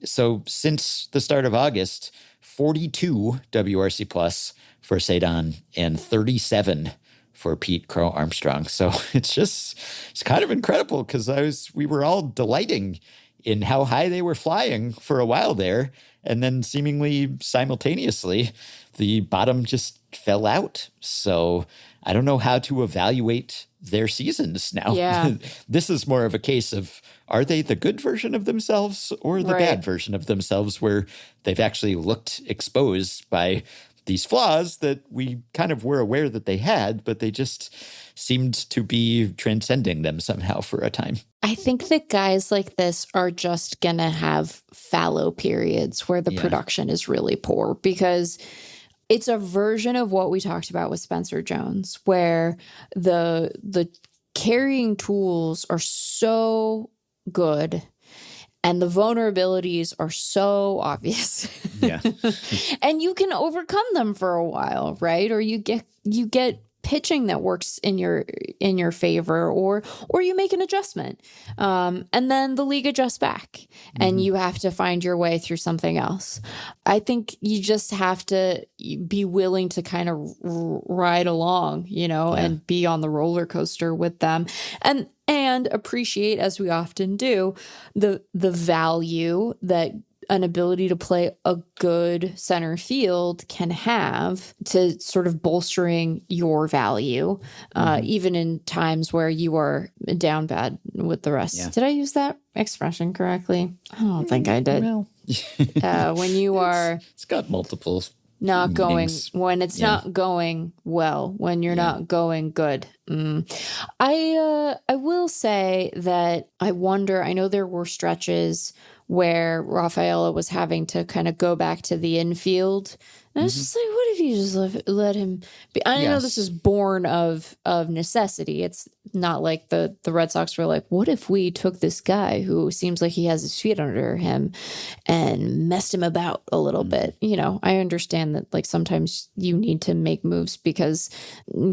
So since the start of August, 42 WRC plus for Ceddanne and 37 for Pete Crow Armstrong. So it's kind of incredible, because we were all delighting in how high they were flying for a while there. And then seemingly simultaneously, the bottom just fell out. So I don't know how to evaluate their seasons now.
Yeah.
This is more of a case of, are they the good version of themselves or the bad version of themselves, where they've actually looked exposed by these flaws that we kind of were aware that they had, but they just seemed to be transcending them somehow for a time.
I think that guys like this are just going to have fallow periods where the production is really poor, because it's a version of what we talked about with Spencer Jones, where the carrying tools are so good and the vulnerabilities are so obvious.
Yeah.
And you can overcome them for a while, right? Or you get pitching that works in your favor, or you make an adjustment. And then the league adjusts back and you have to find your way through something else. I think you just have to be willing to kind of ride along, and be on the roller coaster with them. And appreciate, as we often do, the value that an ability to play a good center field can have to sort of bolstering your value, even in times where you are down bad with the rest. Yeah. Did I use that expression correctly? I don't think I did. Well, when you are...
It's got multiple
not
meanings.
Going, when it's not going well, when you're not going good. I will say that I wonder, I know there were stretches where Rafaela was having to kind of go back to the infield. And it's just like, what if you just let him be? I know this is born of necessity. It's not like the Red Sox were like, what if we took this guy who seems like he has his feet under him and messed him about a little bit? I understand that, like, sometimes you need to make moves because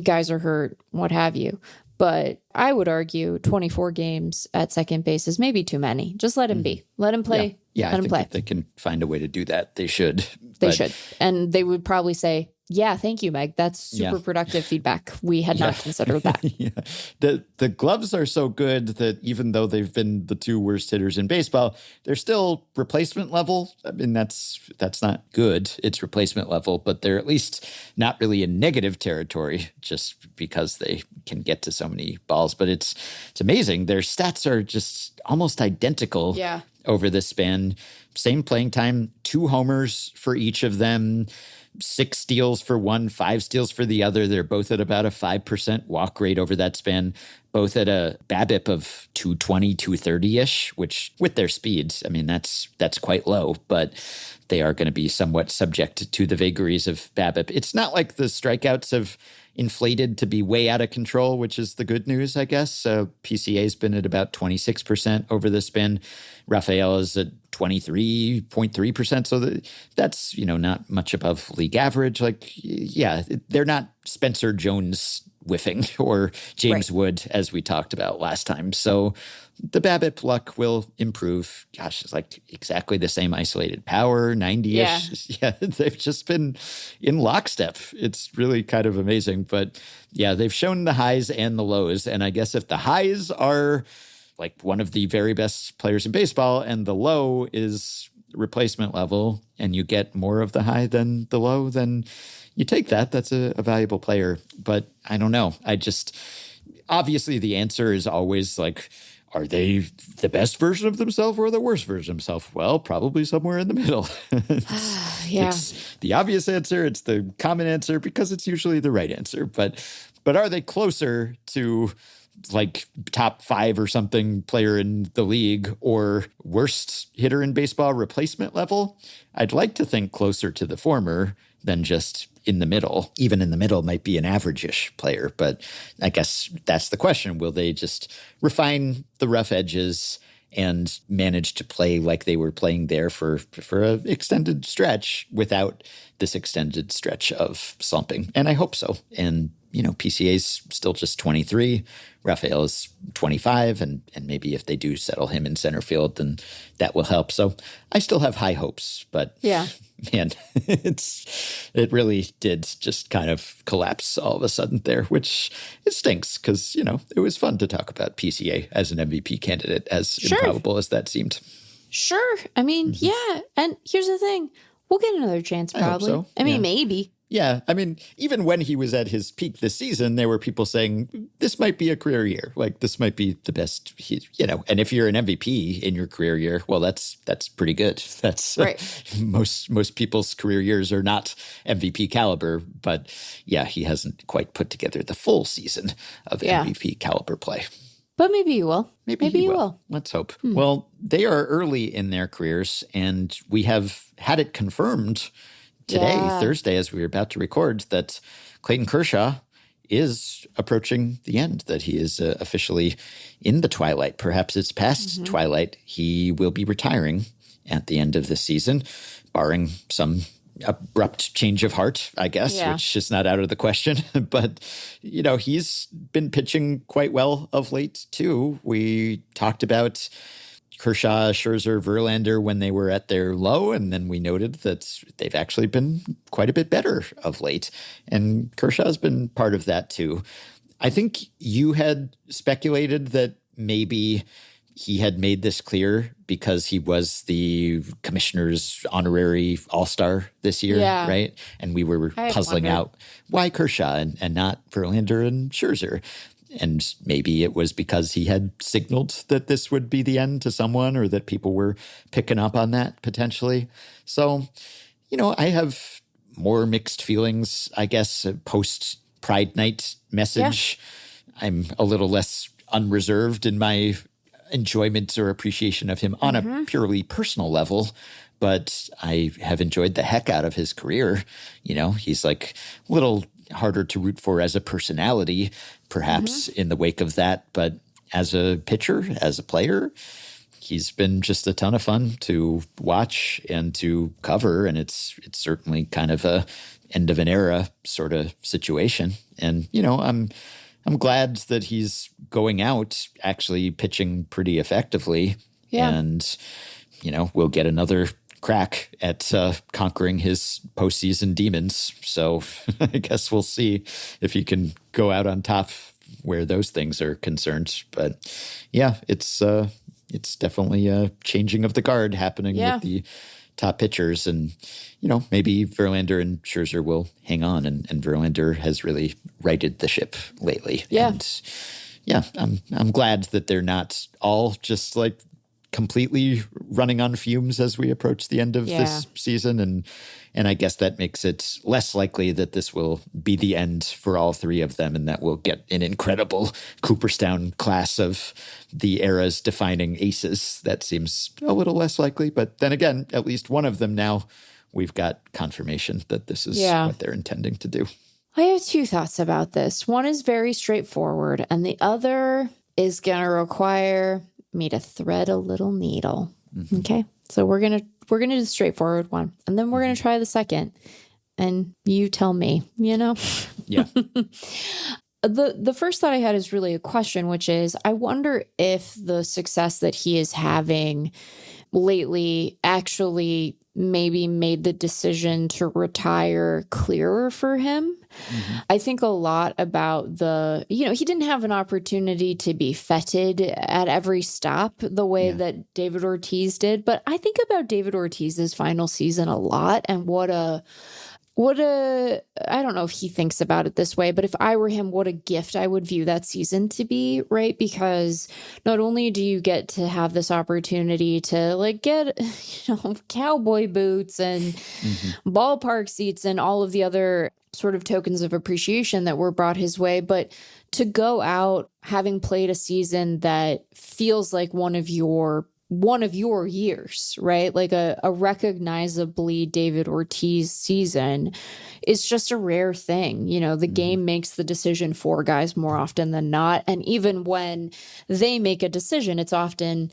guys are hurt, what have you. But I would argue 24 games at second base is maybe too many. Just let him be. Let him play.
Yeah,
let him play.
If they can find a way to do that, they should.
They should. And they would probably say, yeah, thank you, Meg. That's super productive feedback. We had not considered that.
The gloves are so good that even though they've been the two worst hitters in baseball, they're still replacement level. I mean, that's not good. It's replacement level, but they're at least not really in negative territory just because they can get to so many balls. But it's amazing. Their stats are just almost identical.
Yeah.
over this span. Same playing time, 2 homers for each of them, 6 steals for one, 5 steals for the other. They're both at about a 5% walk rate over that span, both at a BABIP of 220, 230-ish, which with their speeds, I mean, that's quite low, but they are going to be somewhat subject to the vagaries of BABIP. It's not like the strikeouts have inflated to be way out of control, which is the good news, I guess. PCA's been at about 26% over the span. Rafael is at 23.3%. So that's, not much above league average. Like, yeah, they're not Spencer Jones whiffing or James Wood, as we talked about last time. So the BABIP luck will improve. Gosh, it's like exactly the same isolated power, 90-ish. Yeah, they've just been in lockstep. It's really kind of amazing. But yeah, they've shown the highs and the lows. And I guess if the highs are like one of the very best players in baseball and the low is replacement level and you get more of the high than the low, then you take that. That's a valuable player. But I don't know. Obviously the answer is always like, are they the best version of themselves or the worst version of themselves? Well, probably somewhere in the middle. It's the obvious answer. It's the common answer because it's usually the right answer. But are they closer to like top 5 or something player in the league or worst hitter in baseball replacement level? I'd like to think closer to the former than just in the middle. Even in the middle might be an average-ish player, but I guess that's the question. Will they just refine the rough edges and manage to play like they were playing there for an extended stretch without this extended stretch of slumping? And I hope so. And PCA's still just 23. Rafael is 25. And maybe if they do settle him in center field, then that will help. So I still have high hopes. But man, it really did just kind of collapse all of a sudden there, which it stinks because, it was fun to talk about PCA as an MVP candidate, as improbable as that seemed.
Sure. I mean, yeah. And here's the thing. We'll get another chance probably.
I hope so.
I mean, maybe.
Yeah, I mean, even when he was at his peak this season, there were people saying, this might be a career year. Like, this might be the best, and if you're an MVP in your career year, well, that's pretty good. That's
right.
Most people's career years are not MVP caliber, but yeah, he hasn't quite put together the full season of MVP caliber play.
But maybe you will.
Maybe he will. Let's hope. Well, they are early in their careers, and we have had it confirmed today, Thursday, as we were about to record, that Clayton Kershaw is approaching the end, that he is officially in the twilight. Perhaps it's past twilight. He will be retiring at the end of the season, barring some abrupt change of heart, I guess, which is not out of the question. But, he's been pitching quite well of late, too. We talked about Kershaw, Scherzer, Verlander when they were at their low, and then we noted that they've actually been quite a bit better of late. And Kershaw's been part of that too. I think you had speculated that maybe he had made this clear because he was the commissioner's honorary all-star this year, right? And we were puzzling out why Kershaw and not Verlander and Scherzer. And maybe it was because he had signaled that this would be the end to someone, or that people were picking up on that potentially. So, I have more mixed feelings, I guess, post Pride Night message. Yeah. I'm a little less unreserved in my enjoyment or appreciation of him on a purely personal level. But I have enjoyed the heck out of his career. He's like a little harder to root for as a personality, perhaps in the wake of that. But as a pitcher, as a player, he's been just a ton of fun to watch and to cover. And it's certainly kind of a end of an era sort of situation. And, I'm glad that he's going out actually pitching pretty effectively. Yeah. And, we'll get another crack at conquering his postseason demons. So I guess we'll see if he can go out on top where those things are concerned. But yeah, it's definitely a changing of the guard happening with the top pitchers. And, maybe Verlander and Scherzer will hang on. And Verlander has really righted the ship lately. Yeah. And I'm glad that they're not all just like completely running on fumes as we approach the end of this season. And I guess that makes it less likely that this will be the end for all three of them and that we'll get an incredible Cooperstown class of the era's defining aces. That seems a little less likely. But then again, at least one of them now, we've got confirmation that this is what they're intending to do.
I have two thoughts about this. One is very straightforward, and the other is going to require me to thread a little needle. Mm-hmm. Okay, so we're gonna do the straightforward one, and then we're gonna try the second, and you tell me. Yeah. The first thought I had is really a question, which is I wonder if the success that he is having lately actually maybe made the decision to retire clearer for him. Mm-hmm. I think a lot about he didn't have an opportunity to be feted at every stop the way that David Ortiz did. But I think about David Ortiz's final season a lot and what a I don't know if he thinks about it this way, but if I were him, what a gift I would view that season to be, right? Because not only do you get to have this opportunity to like get, cowboy boots and ballpark seats and all of the other sort of tokens of appreciation that were brought his way, but to go out having played a season that feels like one of your years, right? Like a recognizably David Ortiz season is just a rare thing. The game makes the decision for guys more often than not. And even when they make a decision, it's often,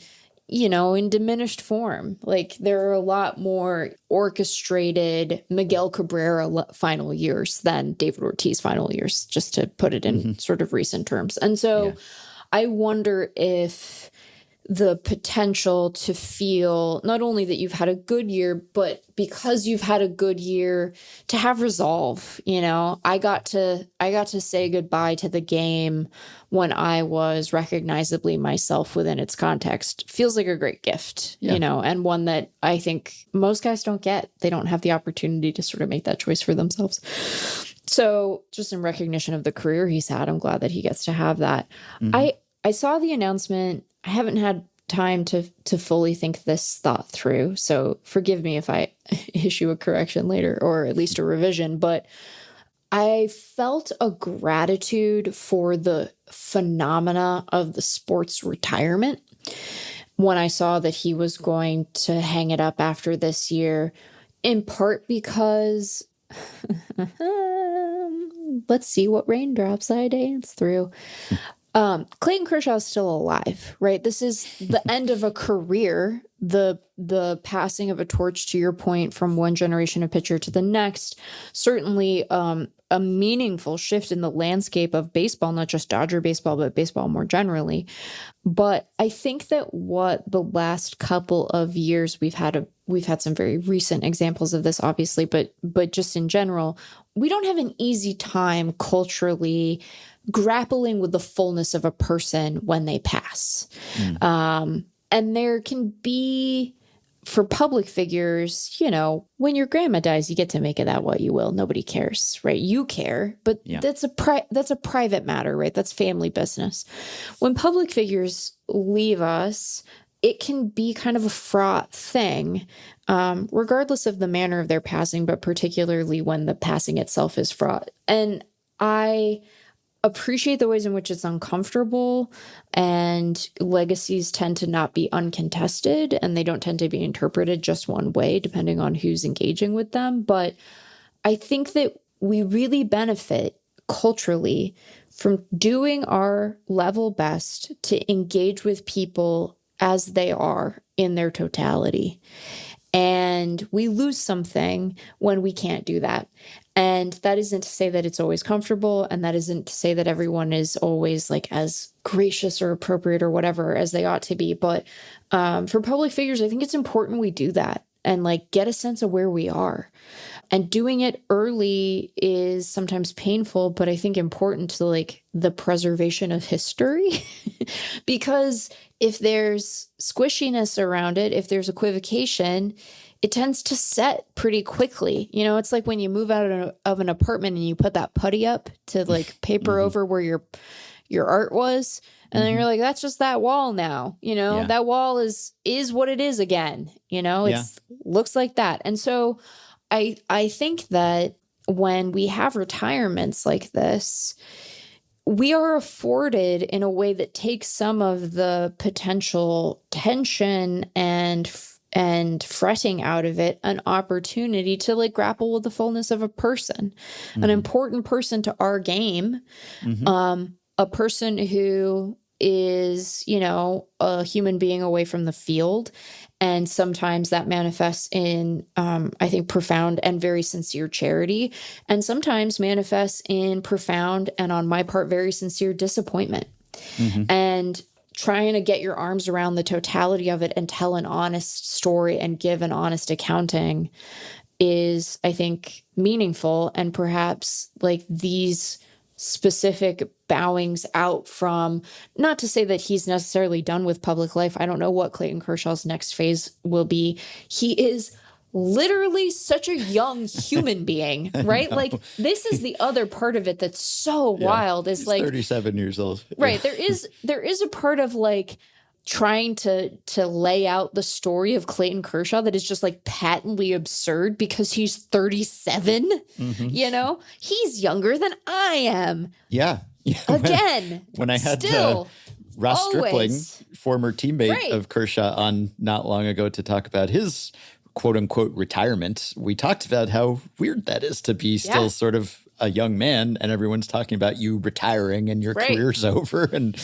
in diminished form. Like there are a lot more orchestrated Miguel Cabrera final years than David Ortiz final years, just to put it in sort of recent terms. And so I wonder if the potential to feel not only that you've had a good year, but because you've had a good year to have resolve. I got to say goodbye to the game when I was recognizably myself within its context. Feels like a great gift, and one that I think most guys don't get. They don't have the opportunity to sort of make that choice for themselves. So just in recognition of the career he's had, I'm glad that he gets to have that. I saw the announcement. I haven't had time to fully think this thought through, so forgive me if I issue a correction later or at least a revision, but I felt a gratitude for the phenomena of the sports retirement when I saw that he was going to hang it up after this year, in part because let's see what raindrops I dance through. Clayton Kershaw is still alive, right? This is the end of a career, the passing of a torch, to your point, from one generation of pitcher to the next. Certainly a meaningful shift in the landscape of baseball, not just Dodger baseball, but baseball more generally. But I think that what the last couple of years we've had some very recent examples of this, obviously, but just in general, we don't have an easy time culturally grappling with the fullness of a person when they pass. And there can be, for public figures, when your grandma dies, you get to make of that what you will. Nobody cares, right? You care, but that's a private matter, right? That's family business. When public figures leave us, it can be kind of a fraught thing, regardless of the manner of their passing, but particularly when the passing itself is fraught. And I appreciate the ways in which it's uncomfortable, and legacies tend to not be uncontested, and they don't tend to be interpreted just one way depending on who's engaging with them. But I think that we really benefit culturally from doing our level best to engage with people as they are in their totality. And we lose something when we can't do that. And that isn't to say that it's always comfortable, and that isn't to say that everyone is always like as gracious or appropriate or whatever as they ought to be. But for public figures, I think it's important we do that and like get a sense of where we are. And doing it early is sometimes painful, but I think important to like the preservation of history. Because if there's squishiness around it, if there's equivocation, it tends to set pretty quickly. It's like when you move out of an apartment and you put that putty up to like paper over where your art was. And then you're like, that's just that wall now,
Yeah.
that wall is what it is again, it's looks like that. And so I think that when we have retirements like this, we are afforded in a way that takes some of the potential tension and fretting out of it, an opportunity to like grapple with the fullness of a person, an important person to our game, a person who is, a human being away from the field. And sometimes that manifests in, I think, profound and very sincere charity, and sometimes manifests in profound and, on my part, very sincere disappointment. And trying to get your arms around the totality of it and tell an honest story and give an honest accounting is, I think, meaningful. And perhaps like these specific bowings out from, not to say that he's necessarily done with public life. I don't know what Clayton Kershaw's next phase will be. He is literally such a young human being, right? Like, this is the other part of it that's so wild. Is like
37 years old.
Right. There is a part of like trying to lay out the story of Clayton Kershaw that is just like patently absurd because he's 37. He's younger than I am.
Yeah.
Again,
when I had
still,
Ross Stripling,
always.
former teammate of Kershaw, on not long ago to talk about his quote unquote retirement, we talked about how weird that is to be still sort of a young man and everyone's talking about you retiring and your career's over. And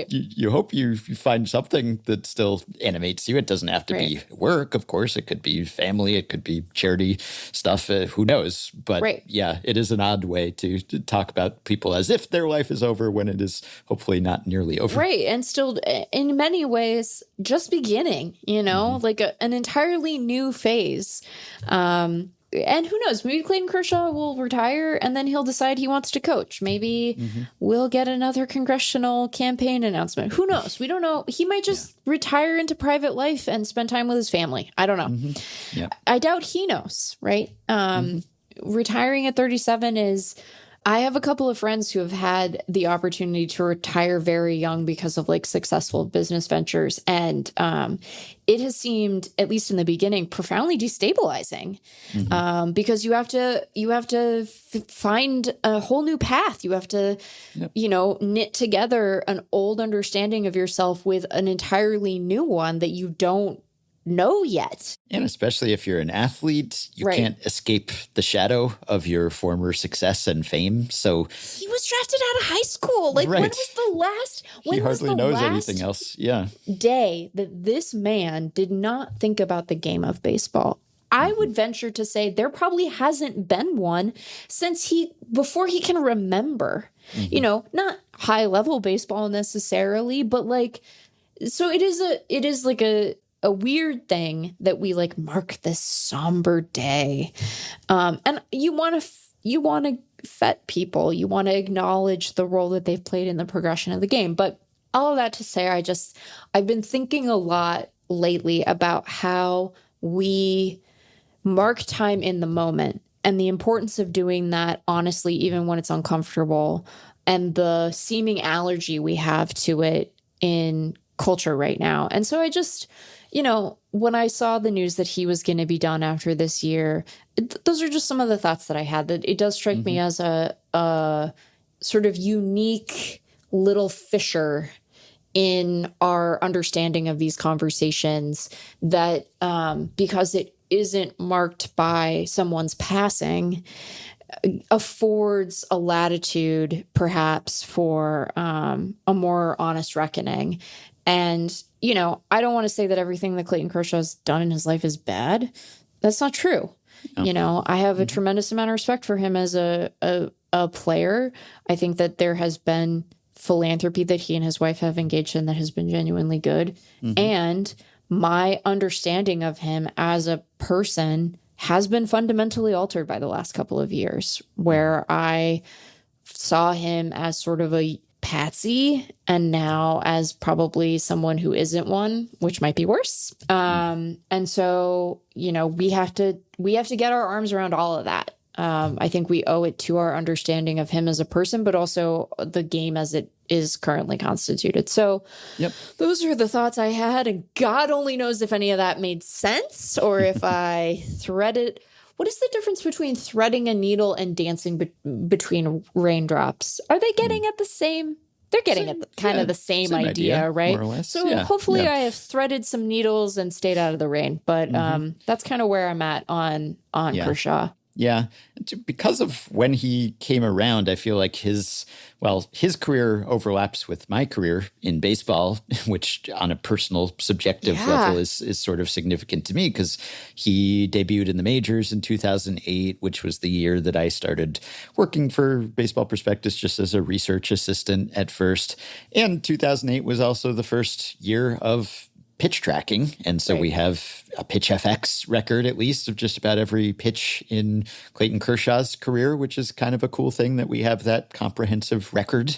you hope you find something that still animates you. It doesn't have to be work, of course. It could be family. It could be charity stuff. Who knows? But it is an odd way to talk about people as if their life is over when it is hopefully not nearly over.
Right. And still, in many ways, just beginning, like an entirely new phase. And who knows, maybe Clayton Kershaw will retire and then he'll decide he wants to coach. Maybe we'll get another congressional campaign announcement. Who knows? We don't know. He might just retire into private life and spend time with his family. I don't know. I doubt he knows, right? Retiring at 37 is... I have a couple of friends who have had the opportunity to retire very young because of like successful business ventures. And it has seemed, at least in the beginning, profoundly destabilizing because you have to find a whole new path. You have to, knit together an old understanding of yourself with an entirely new one that you don't know yet.
And especially if you're an athlete, you can't escape the shadow of your former success and fame. So
he was drafted out of high school. Like when was the last
he hardly knows anything else.
Day that this man did not think about the game of baseball. I would venture to say there probably hasn't been one since before he can remember. Not high level baseball necessarily, but like, so it is like a weird thing that we like mark this somber day. And you want to fet people. You want to acknowledge the role that they've played in the progression of the game. But all of that to say, I've been thinking a lot lately about how we mark time in the moment and the importance of doing that honestly, even when it's uncomfortable, and the seeming allergy we have to it in culture right now. And so I just... when I saw the news that he was going to be done after this year, those are just some of the thoughts that I had. That it does strike me as a sort of unique little fissure in our understanding of these conversations that because it isn't marked by someone's passing, affords a latitude perhaps for a more honest reckoning. And I don't want to say that everything that Clayton Kershaw's done in his life is bad. That's not true. Oh. I have a tremendous amount of respect for him as a player. I think that there has been philanthropy that he and his wife have engaged in that has been genuinely good. And my understanding of him as a person has been fundamentally altered by the last couple of years, where I saw him as sort of a patsy and now as probably someone who isn't one, which might be worse. And so, we have to get our arms around all of that. I think we owe it to our understanding of him as a person, but also the game as it is currently constituted. So those are the thoughts I had. And God only knows if any of that made sense or if I threaded. What is the difference between threading a needle and dancing between raindrops? Are they getting at the same? They're getting at the same idea, right?
More or less.
So hopefully I have threaded some needles and stayed out of the rain. But that's kind of where I'm at on Kershaw.
Yeah. Because of when he came around, I feel like his career overlaps with my career in baseball, which on a personal subjective level is sort of significant to me because he debuted in the majors in 2008, which was the year that I started working for Baseball Prospectus just as a research assistant at first. And 2008 was also the first year of pitch tracking. And so we have a Pitch FX record, at least, of just about every pitch in Clayton Kershaw's career, which is kind of a cool thing that we have that comprehensive record.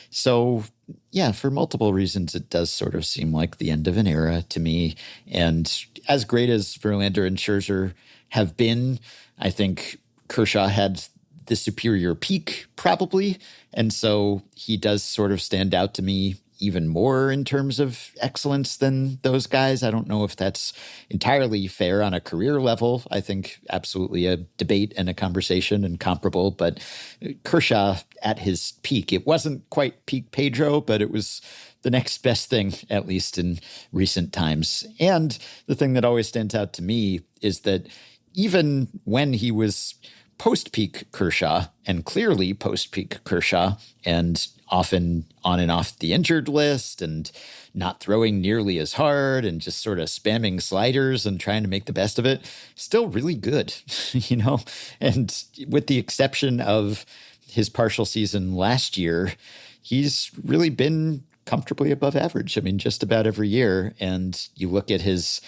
So, yeah, for multiple reasons, it does sort of seem like the end of an era to me. And as great as Verlander and Scherzer have been, I think Kershaw had the superior peak, probably. And so he does sort of stand out to me even more in terms of excellence than those guys. I don't know if that's entirely fair on a career level. I think absolutely a debate and a conversation and comparable. But Kershaw at his peak, it wasn't quite peak Pedro, but it was the next best thing, at least in recent times. And the thing that always stands out to me is that even when he was post-peak Kershaw, and clearly post-peak Kershaw, and often on and off the injured list and not throwing nearly as hard and just sort of spamming sliders and trying to make the best of it, still really good, you know? And with the exception of his partial season last year, he's really been comfortably above average. I mean, just about every year. And you look at his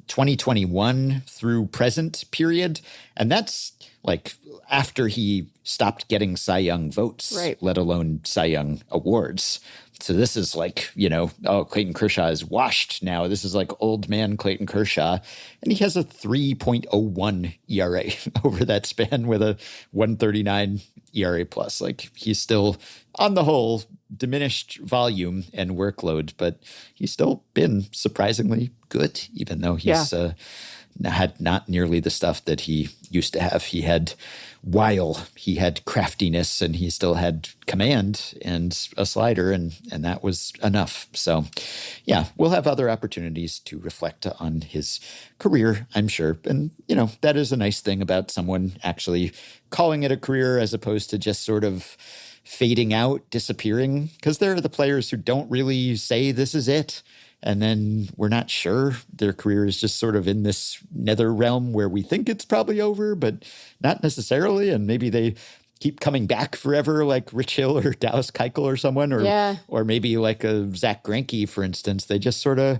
2021 through present period, and that's like after he stopped getting Cy Young votes, let alone Cy Young awards. So this is like, you know, Clayton Kershaw is washed now. This is like old man Clayton Kershaw. And he has a 3.01 ERA over that span with a 139 ERA plus. Like he's still, on the whole, diminished volume and workload, but he's still been surprisingly good, even though he's had not nearly the stuff that he used to have. He had wile, he had craftiness, and he still had command and a slider, and that was enough. So, yeah, we'll have other opportunities to reflect on his career, I'm sure. And, you know, that is a nice thing about someone actually calling it a career as opposed to just sort of fading out, disappearing, because there are the players who don't really say this is it. And then we're not sure. Their career is just sort of in this nether realm where we think it's probably over, but not necessarily. And maybe they keep coming back forever, like Rich Hill or Dallas Keuchel or someone, or maybe like a Zach Greinke, for instance. They just sort of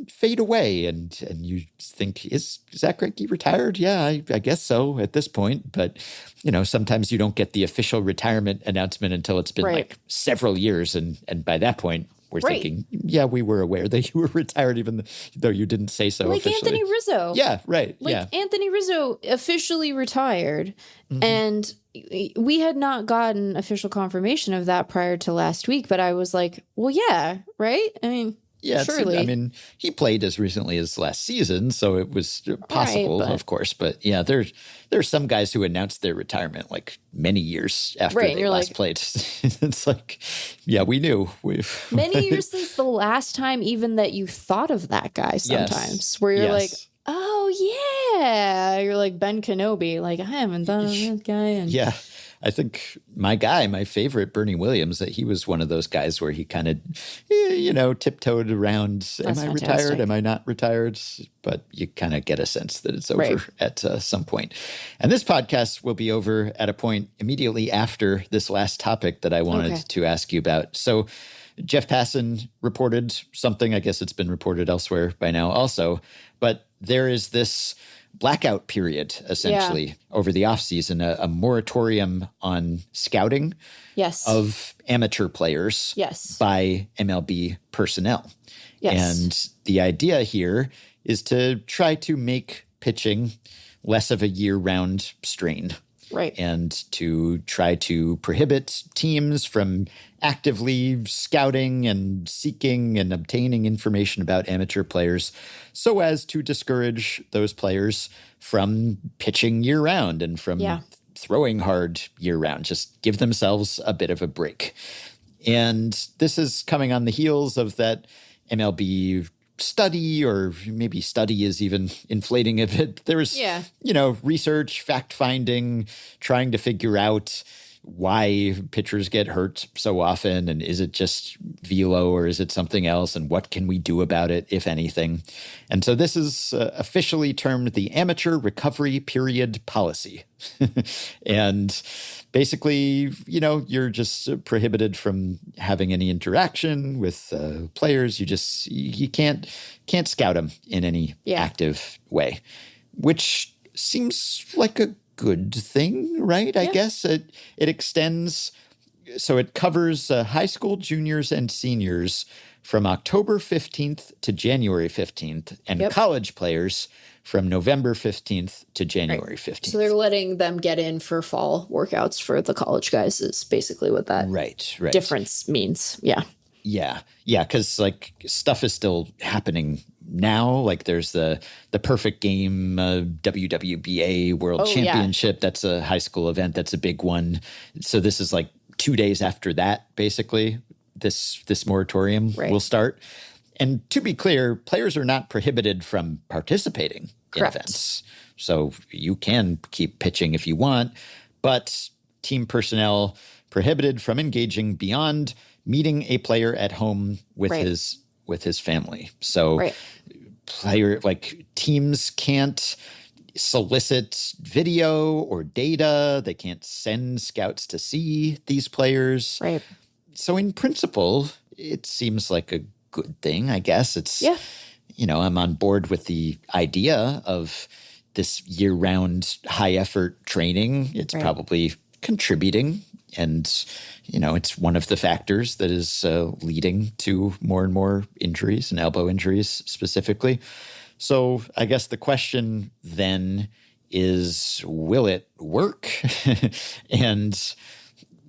fade away, and you think, is Zach Greinke retired? Yeah, I guess so at this point. But, you know, sometimes you don't get the official retirement announcement until it's been like several years. And by that point, we're thinking, yeah, we were aware that you were retired, even though you didn't say so
like
officially.
Anthony Rizzo.
Yeah, right.
Like Anthony Rizzo officially retired, and we had not gotten official confirmation of that prior to last week. But I was like, well, yeah, right? I mean,
yeah,
surely.
I mean, he played as recently as last season, so it was possible, of course. But yeah, there's some guys who announced their retirement like many years after they last played. It's like, yeah, we knew.
Many years since the last time even that you thought of that guy sometimes, where you're like, oh, yeah. You're like Ben Kenobi, like, I haven't thought of that guy. And
yeah. I think my favorite, Bernie Williams, that he was one of those guys where he kind of, you know, tiptoed around.
That's
am I
fantastic.
retired? Am I not retired? But you kind of get a sense that it's over at some point. And this podcast will be over at a point immediately after this last topic that I wanted to ask you about. So Jeff Passan reported something. I guess it's been reported elsewhere by now also. But there is this blackout period, essentially, over the offseason, a moratorium on scouting of amateur players by MLB personnel. And the idea here is to try to make pitching less of a year-round strain.
Right.
and to try to prohibit teams from actively scouting and seeking and obtaining information about amateur players so as to discourage those players from pitching year-round and from throwing hard year-round. Just give themselves a bit of a break. And this is coming on the heels of that MLB study, or maybe study is even inflating a bit. There's, research, fact-finding, trying to figure out why pitchers get hurt so often, and is it just velo or is it something else, and what can we do about it, if anything. And so this is officially termed the Amateur Recovery Period Policy. And basically, you're just prohibited from having any interaction with players. You can't scout them in any active way, which seems like a good thing, right? I guess it extends, so it covers high school juniors and seniors from October 15th to January 15th, and college players from November 15th to January 15th.
So they're letting them get in for fall workouts for the college guys is basically what that difference means. Yeah.
Yeah. Yeah. Because stuff is still happening now. Like there's the Perfect Game WWBA World Championship. Yeah. That's a high school event. That's a big one. So this is 2 days after that, basically, this moratorium will start. And to be clear, players are not prohibited from participating in events. So you can keep pitching if you want, but team personnel prohibited from engaging beyond meeting a player at home with his family. So teams can't solicit video or data. They can't send scouts to see these players.
Right.
So in principle, it seems like a good thing, I guess. It's, I'm on board with the idea of this year-round high-effort training. It's probably contributing, and, it's one of the factors that is leading to more and more injuries, and elbow injuries specifically. So I guess the question then is, will it work? And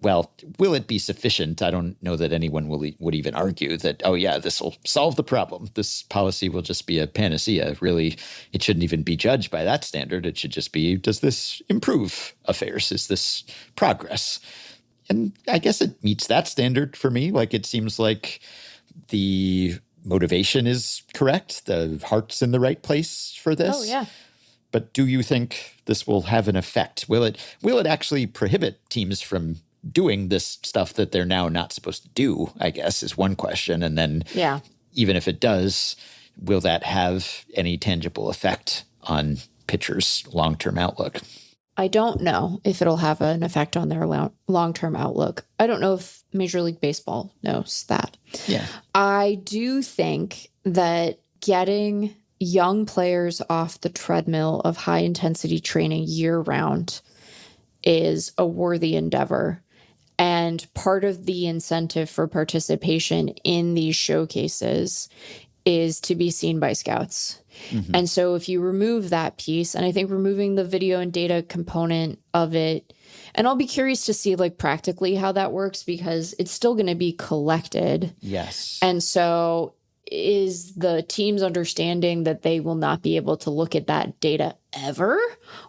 well, will it be sufficient? I don't know that anyone would even argue that, this will solve the problem. This policy will just be a panacea. Really, it shouldn't even be judged by that standard. It should just be, does this improve affairs? Is this progress? And I guess it meets that standard for me. It seems like the motivation is correct. The heart's in the right place for this.
Oh, yeah.
But do you think this will have an effect? Will it actually prohibit teams from doing this stuff that they're now not supposed to do, I guess, is one question. And then even if it does, will that have any tangible effect on pitchers' long-term outlook?
I don't know if it'll have an effect on their long-term outlook. I don't know if Major League Baseball knows that.
Yeah.
I do think that getting young players off the treadmill of high-intensity training year-round is a worthy endeavor. And part of the incentive for participation in these showcases is to be seen by scouts. Mm-hmm. And so if you remove that piece, and I think removing the video and data component of it, and I'll be curious to see practically how that works, because it's still going to be collected.
Yes.
And so is the team's understanding that they will not be able to look at that data ever,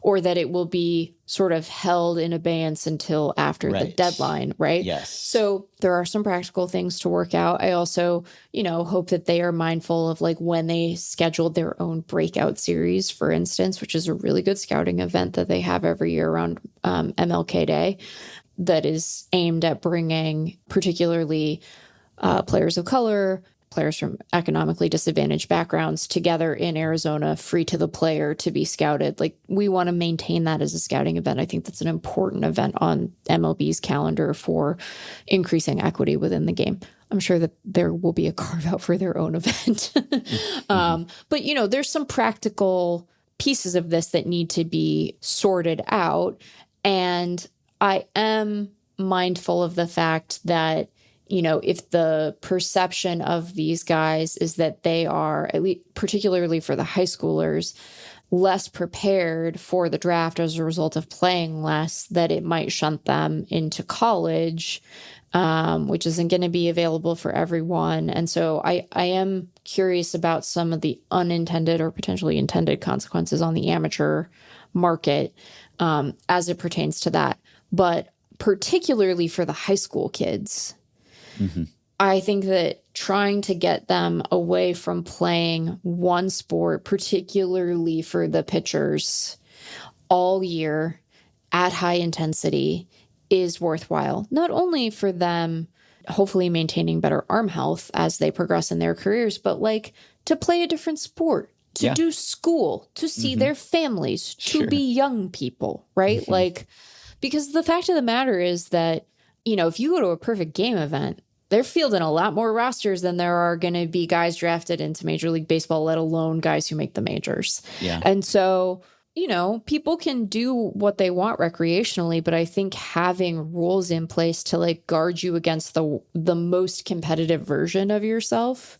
or that it will be sort of held in abeyance until after the deadline, right?
Yes.
So there are some practical things to work out. I also, hope that they are mindful of when they scheduled their own breakout series, for instance, which is a really good scouting event that they have every year around MLK Day, that is aimed at bringing particularly players of color, players from economically disadvantaged backgrounds together in Arizona, free to the player to be scouted. We want to maintain that as a scouting event. I think that's an important event on MLB's calendar for increasing equity within the game. I'm sure that there will be a carve out for their own event. But, there's some practical pieces of this that need to be sorted out. And I am mindful of the fact that, if the perception of these guys is that they are, at least particularly for the high schoolers, less prepared for the draft as a result of playing less, that it might shunt them into college, which isn't going to be available for everyone. And so I am curious about some of the unintended or potentially intended consequences on the amateur market as it pertains to that. But particularly for the high school kids, I think that trying to get them away from playing one sport, particularly for the pitchers, all year at high intensity is worthwhile. Not only for them hopefully maintaining better arm health as they progress in their careers, but like to play a different sport, to do school, to see their families, to be young people, right? Like, because the fact of the matter is that, you know, if you go to a perfect game event, they're fielding a lot more rosters than there are going to be guys drafted into Major League Baseball, let alone guys who make the majors. Yeah. And so, you know, people can do what they want recreationally, but I think having rules in place to like guard you against the most competitive version of yourself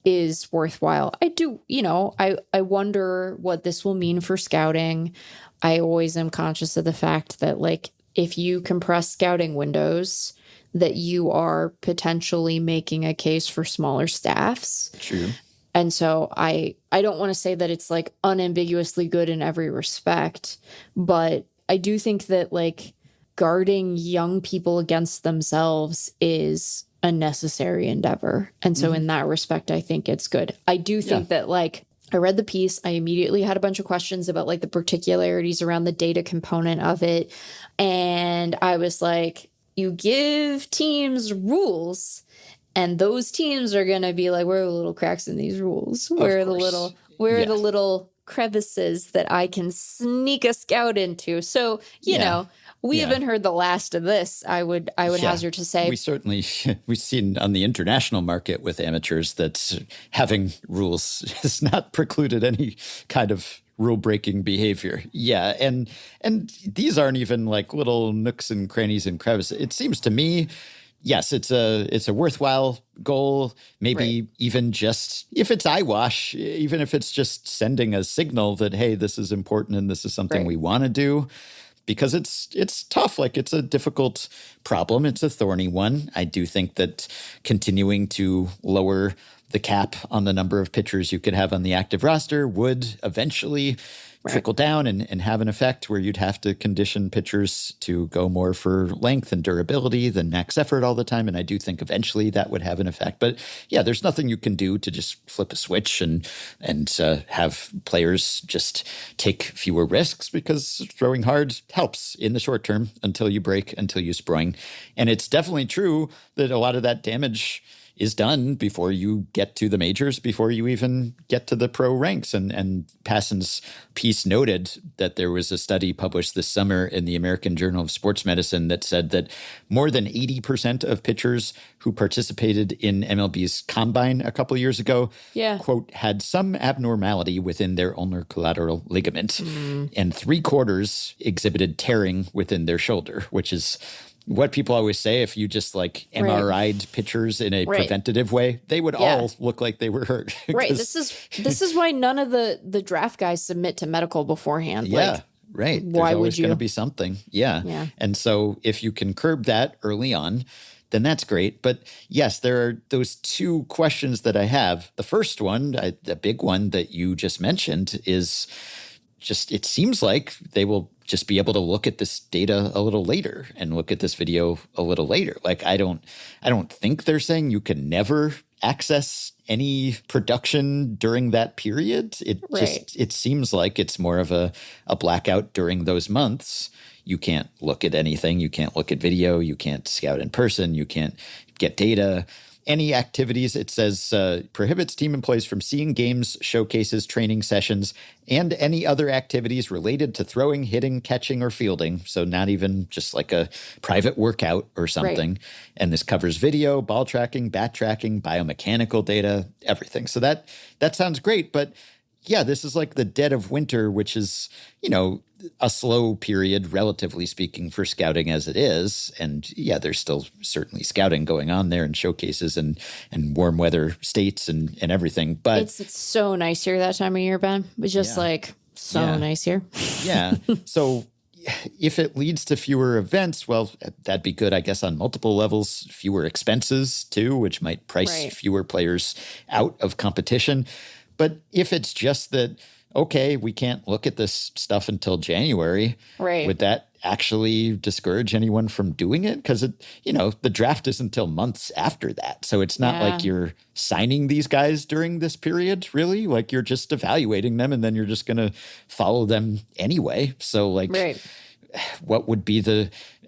is worthwhile. I do, you know, I wonder what this will mean for scouting. I always am conscious of the fact that like if you compress scouting windows, that you are potentially making a case for smaller staffs.
True.
And so I don't want to say that it's like unambiguously good in every respect, but I do think that like guarding young people against themselves is a necessary endeavor. And so in that respect, I think it's good. I do think that like I read the piece. I immediately had a bunch of questions about like the particularities around the data component of it. And I was like, you give teams rules and those teams are going to be like, where are the little cracks in these rules? Where are the little crevices that I can sneak a scout into? So, you know, we haven't heard the last of this, I would hazard to say.
We've seen on the international market with amateurs that having rules has not precluded any kind of rule-breaking behavior. Yeah, and these aren't even like little nooks and crannies and crevices. It seems to me, yes, it's a worthwhile goal. Maybe even just if it's eyewash, even if it's just sending a signal that, hey, this is important and this is something we want to do. Because it's tough. Like, it's a difficult problem. It's a thorny one. I do think that continuing to lower the cap on the number of pitchers you could have on the active roster would eventually trickle down and have an effect where you'd have to condition pitchers to go more for length and durability than max effort all the time. And I do think eventually that would have an effect. But yeah, there's nothing you can do to just flip a switch and have players just take fewer risks, because throwing hard helps in the short term until you break, until you spring. And it's definitely true that a lot of that damage is done before you get to the majors, before you even get to the pro ranks. And Passan's piece noted that there was a study published this summer in the American Journal of Sports Medicine that said that more than 80% of pitchers who participated in MLB's Combine a couple years ago, quote, had some abnormality within their ulnar collateral ligament, and 3/4 exhibited tearing within their shoulder, which is what people always say. If you just like MRI'd pitchers in a preventative way, they would all look like they were hurt.
Right. This is why none of the draft guys submit to medical beforehand.
Yeah.
Like,
right.
Why
There's
would
always
you?
going to be something. Yeah. And so if you can curb that early on, then that's great. But yes, there are those two questions that I have. The first one, the big one that you just mentioned, is just, it seems like they will just be able to look at this data a little later and look at this video a little later. Like, I don't think they're saying you can never access any production during that period. It seems like it's more of a blackout during those months. You can't look at anything. You can't look at video. You can't scout in person. You can't get data. Any activities, it says, prohibits team employees from seeing games, showcases, training sessions, and any other activities related to throwing, hitting, catching, or fielding. So not even just like a private workout or something. Right. And this covers video, ball tracking, bat tracking, biomechanical data, everything. So that sounds great. But yeah, this is like the dead of winter, which is, you know, a slow period, relatively speaking, for scouting as it is. And yeah, there's still certainly scouting going on there and showcases and warm weather states and everything. But
it's so nice here that time of year, Ben. It's just like So
Yeah.
nice here.
Yeah. So if it leads to fewer events, well, that'd be good, I guess, on multiple levels. Fewer expenses, too, which might price
Right.
fewer players out of competition. But if it's just that, okay, we can't look at this stuff until January,
Right.
would that actually discourage anyone from doing it? Because, the draft isn't until months after that. So it's not like you're signing these guys during this period, really. Like you're just evaluating them and then you're just going to follow them anyway. So
Right.
what would be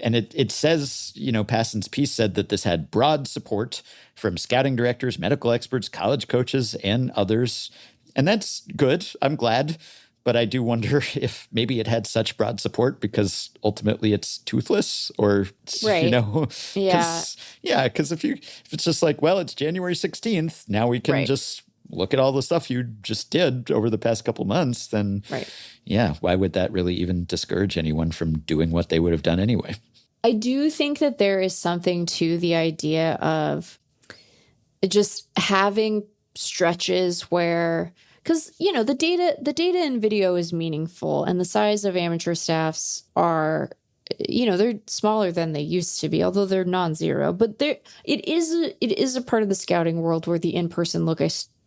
and it says, Passan's piece said that this had broad support from scouting directors, medical experts, college coaches, and others. And that's good. I'm glad. But I do wonder if maybe it had such broad support because ultimately it's toothless or,
Right.
Yeah. Yeah, because if it's just like, well, it's January 16th, now we can
Right.
just look at all the stuff you just did over the past couple months, then, yeah, why would that really even discourage anyone from doing what they would have done anyway?
I do think that there is something to the idea of just having stretches where, because the data in video is meaningful, and the size of amateur staffs are, they're smaller than they used to be, although they're non-zero. But it is a part of the scouting world where the in-person look,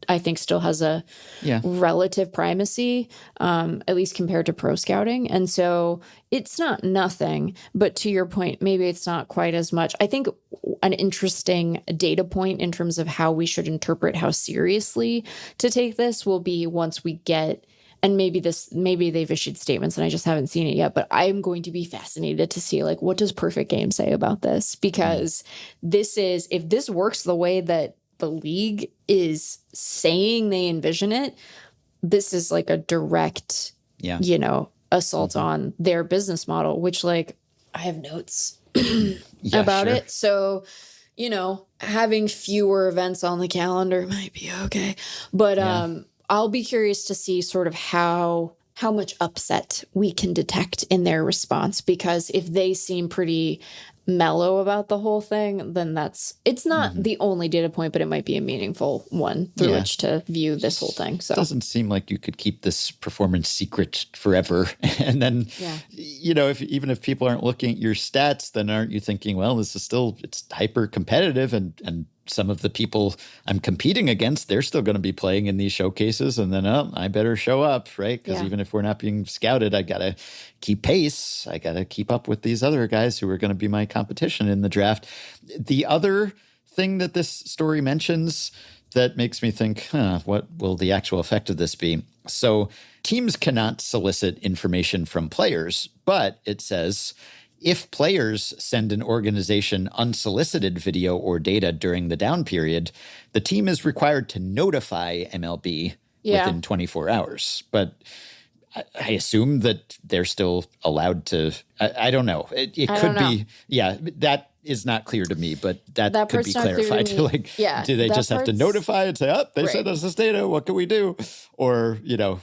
I think, still has a relative primacy, at least compared to pro scouting. And so it's not nothing, but to your point, maybe it's not quite as much. I think an interesting data point in terms of how we should interpret how seriously to take this will be once we get, and maybe they've issued statements and I just haven't seen it yet, but I'm going to be fascinated to see what does Perfect Game say about this? Because if this works the way that the league is saying they envision it, this is like a direct, assault on their business model, which I have notes about it. So, having fewer events on the calendar might be okay. But I'll be curious to see sort of how much upset we can detect in their response, because if they seem pretty mellow about the whole thing, then it's not the only data point, but it might be a meaningful one through which to view this whole thing. So
it doesn't seem like you could keep this performance secret forever. And then, even if people aren't looking at your stats, then aren't you thinking, well, it's hyper competitive and some of the people I'm competing against, they're still going to be playing in these showcases. And then, I better show up, right? Because even if we're not being scouted, I got to keep pace. I got to keep up with these other guys who are going to be my competition in the draft. The other thing that this story mentions that makes me think, what will the actual effect of this be? So teams cannot solicit information from players, but it says, if players send an organization unsolicited video or data during the down period, the team is required to notify MLB within 24 hours. But I assume that they're still allowed to. I don't know. It could be. Yeah, that is not clear to me, but that could be clarified. Do they just have to notify and say, they sent us this data, what can we do? Or,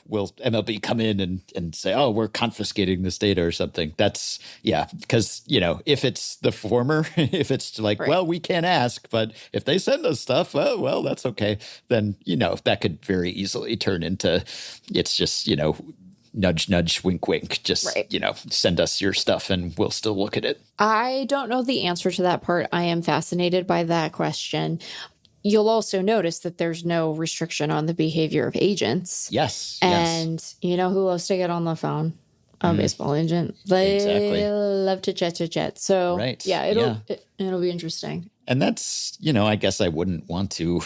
will MLB come in and say, we're confiscating this data or something? That's, because, if it's the former, if it's well, we can't ask, but if they send us stuff, well, that's okay. Then, that could very easily turn into, it's just, nudge, nudge, wink, wink. Just, send us your stuff and we'll still look at it.
I don't know the answer to that part. I am fascinated by that question. You'll also notice that there's no restriction on the behavior of agents.
Yes.
And you know who loves to get on the phone? A baseball agent. They love to chat. So, it'll be interesting.
And that's, I guess I wouldn't want to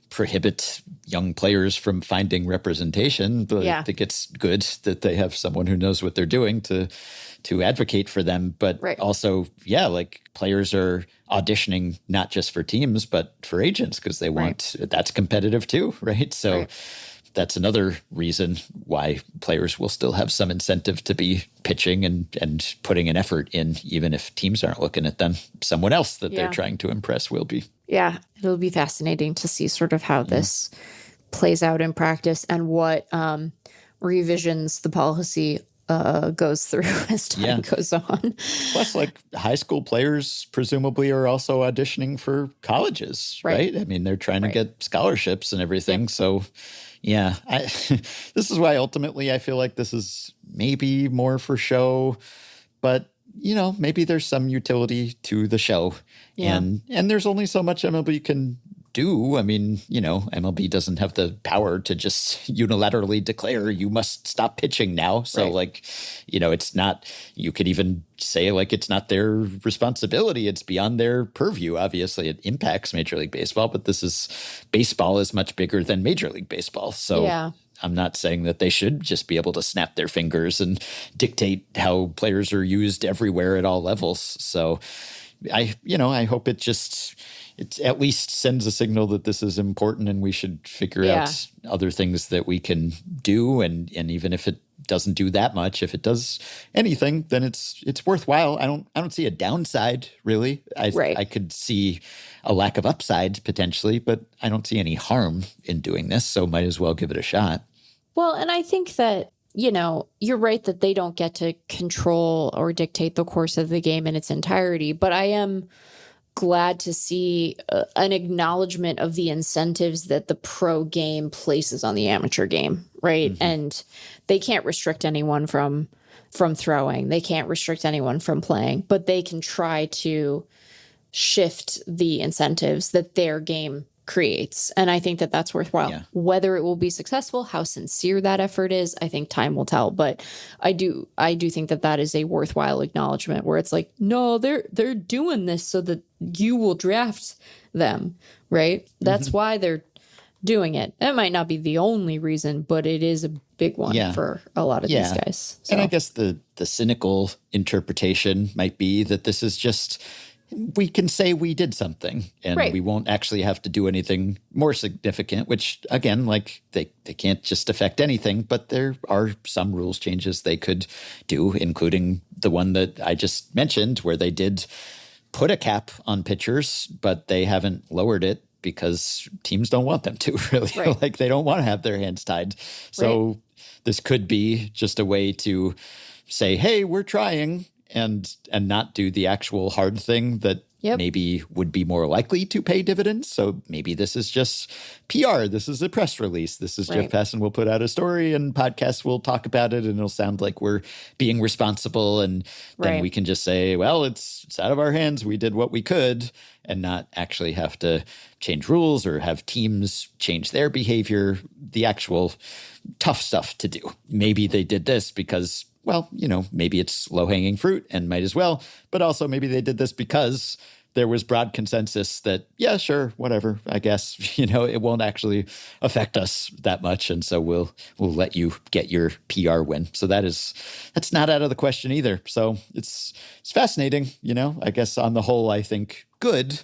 prohibit young players from finding representation, but I think it's good that they have someone who knows what they're doing to advocate for them. But also, players are auditioning not just for teams, but for agents because they want, that's competitive too, right? So that's another reason why players will still have some incentive to be pitching and putting an effort in, even if teams aren't looking at them. Someone else that they're trying to impress will be. Yeah,
it'll be fascinating to see sort of how this plays out in practice and what revisions the policy goes through as time goes on.
Plus, high school players presumably are also auditioning for colleges, right? I mean, they're trying to get scholarships and everything. So, Yeah. This is why ultimately I feel like this is maybe more for show, but maybe there's some utility to the show.
Yeah.
And there's only so much MLB can do. I mean, MLB doesn't have the power to just unilaterally declare you must stop pitching now. So
Right.
it's not, you could even say it's not their responsibility. It's beyond their purview. Obviously it impacts Major League Baseball, but baseball is much bigger than Major League Baseball. So
Yeah.
I'm not saying that they should just be able to snap their fingers and dictate how players are used everywhere at all levels. So I hope it at least sends a signal that this is important and we should figure out other things that we can do. And even if it doesn't do that much, if it does anything, then it's worthwhile. I don't see a downside really. I could see a lack of upside potentially, but I don't see any harm in doing this. So might as well give it a shot.
Well, and I think that, you're right that they don't get to control or dictate the course of the game in its entirety, but I am glad to see an acknowledgement of the incentives that the pro game places on the amateur game, right? Mm-hmm. And they can't restrict anyone from throwing. They can't restrict anyone from playing, but they can try to shift the incentives that their game creates. And I think that that's worthwhile. Yeah. Whether it will be successful, how sincere that effort is, I think time will tell. But I do think that that is a worthwhile acknowledgement where it's like, no, they're doing this so that you will draft them, right? That's why they're doing it. It might not be the only reason, but it is a big one for a lot of these guys. So.
And I guess the cynical interpretation might be that this is just, we can say we did something and we won't actually have to do anything more significant, which again, they can't just affect anything, but there are some rules changes they could do, including the one that I just mentioned where they did put a cap on pitchers, but they haven't lowered it because teams don't want them to really. Right. They don't want to have their hands tied. So this could be just a way to say, hey, we're trying, and not do the actual hard thing that maybe would be more likely to pay dividends. So maybe this is just PR. This is a press release. This is Jeff Passan will put out a story and podcasts will talk about it and it'll sound like we're being responsible. And then we can just say, well, it's out of our hands. We did what we could, and not actually have to change rules or have teams change their behavior, the actual tough stuff to do. Maybe they did this because, well, maybe it's low-hanging fruit and might as well, but also maybe they did this because there was broad consensus that, yeah, sure, whatever, I guess, it won't actually affect us that much. And so we'll let you get your PR win. So that's not out of the question either. So it's fascinating, I guess on the whole, I think good,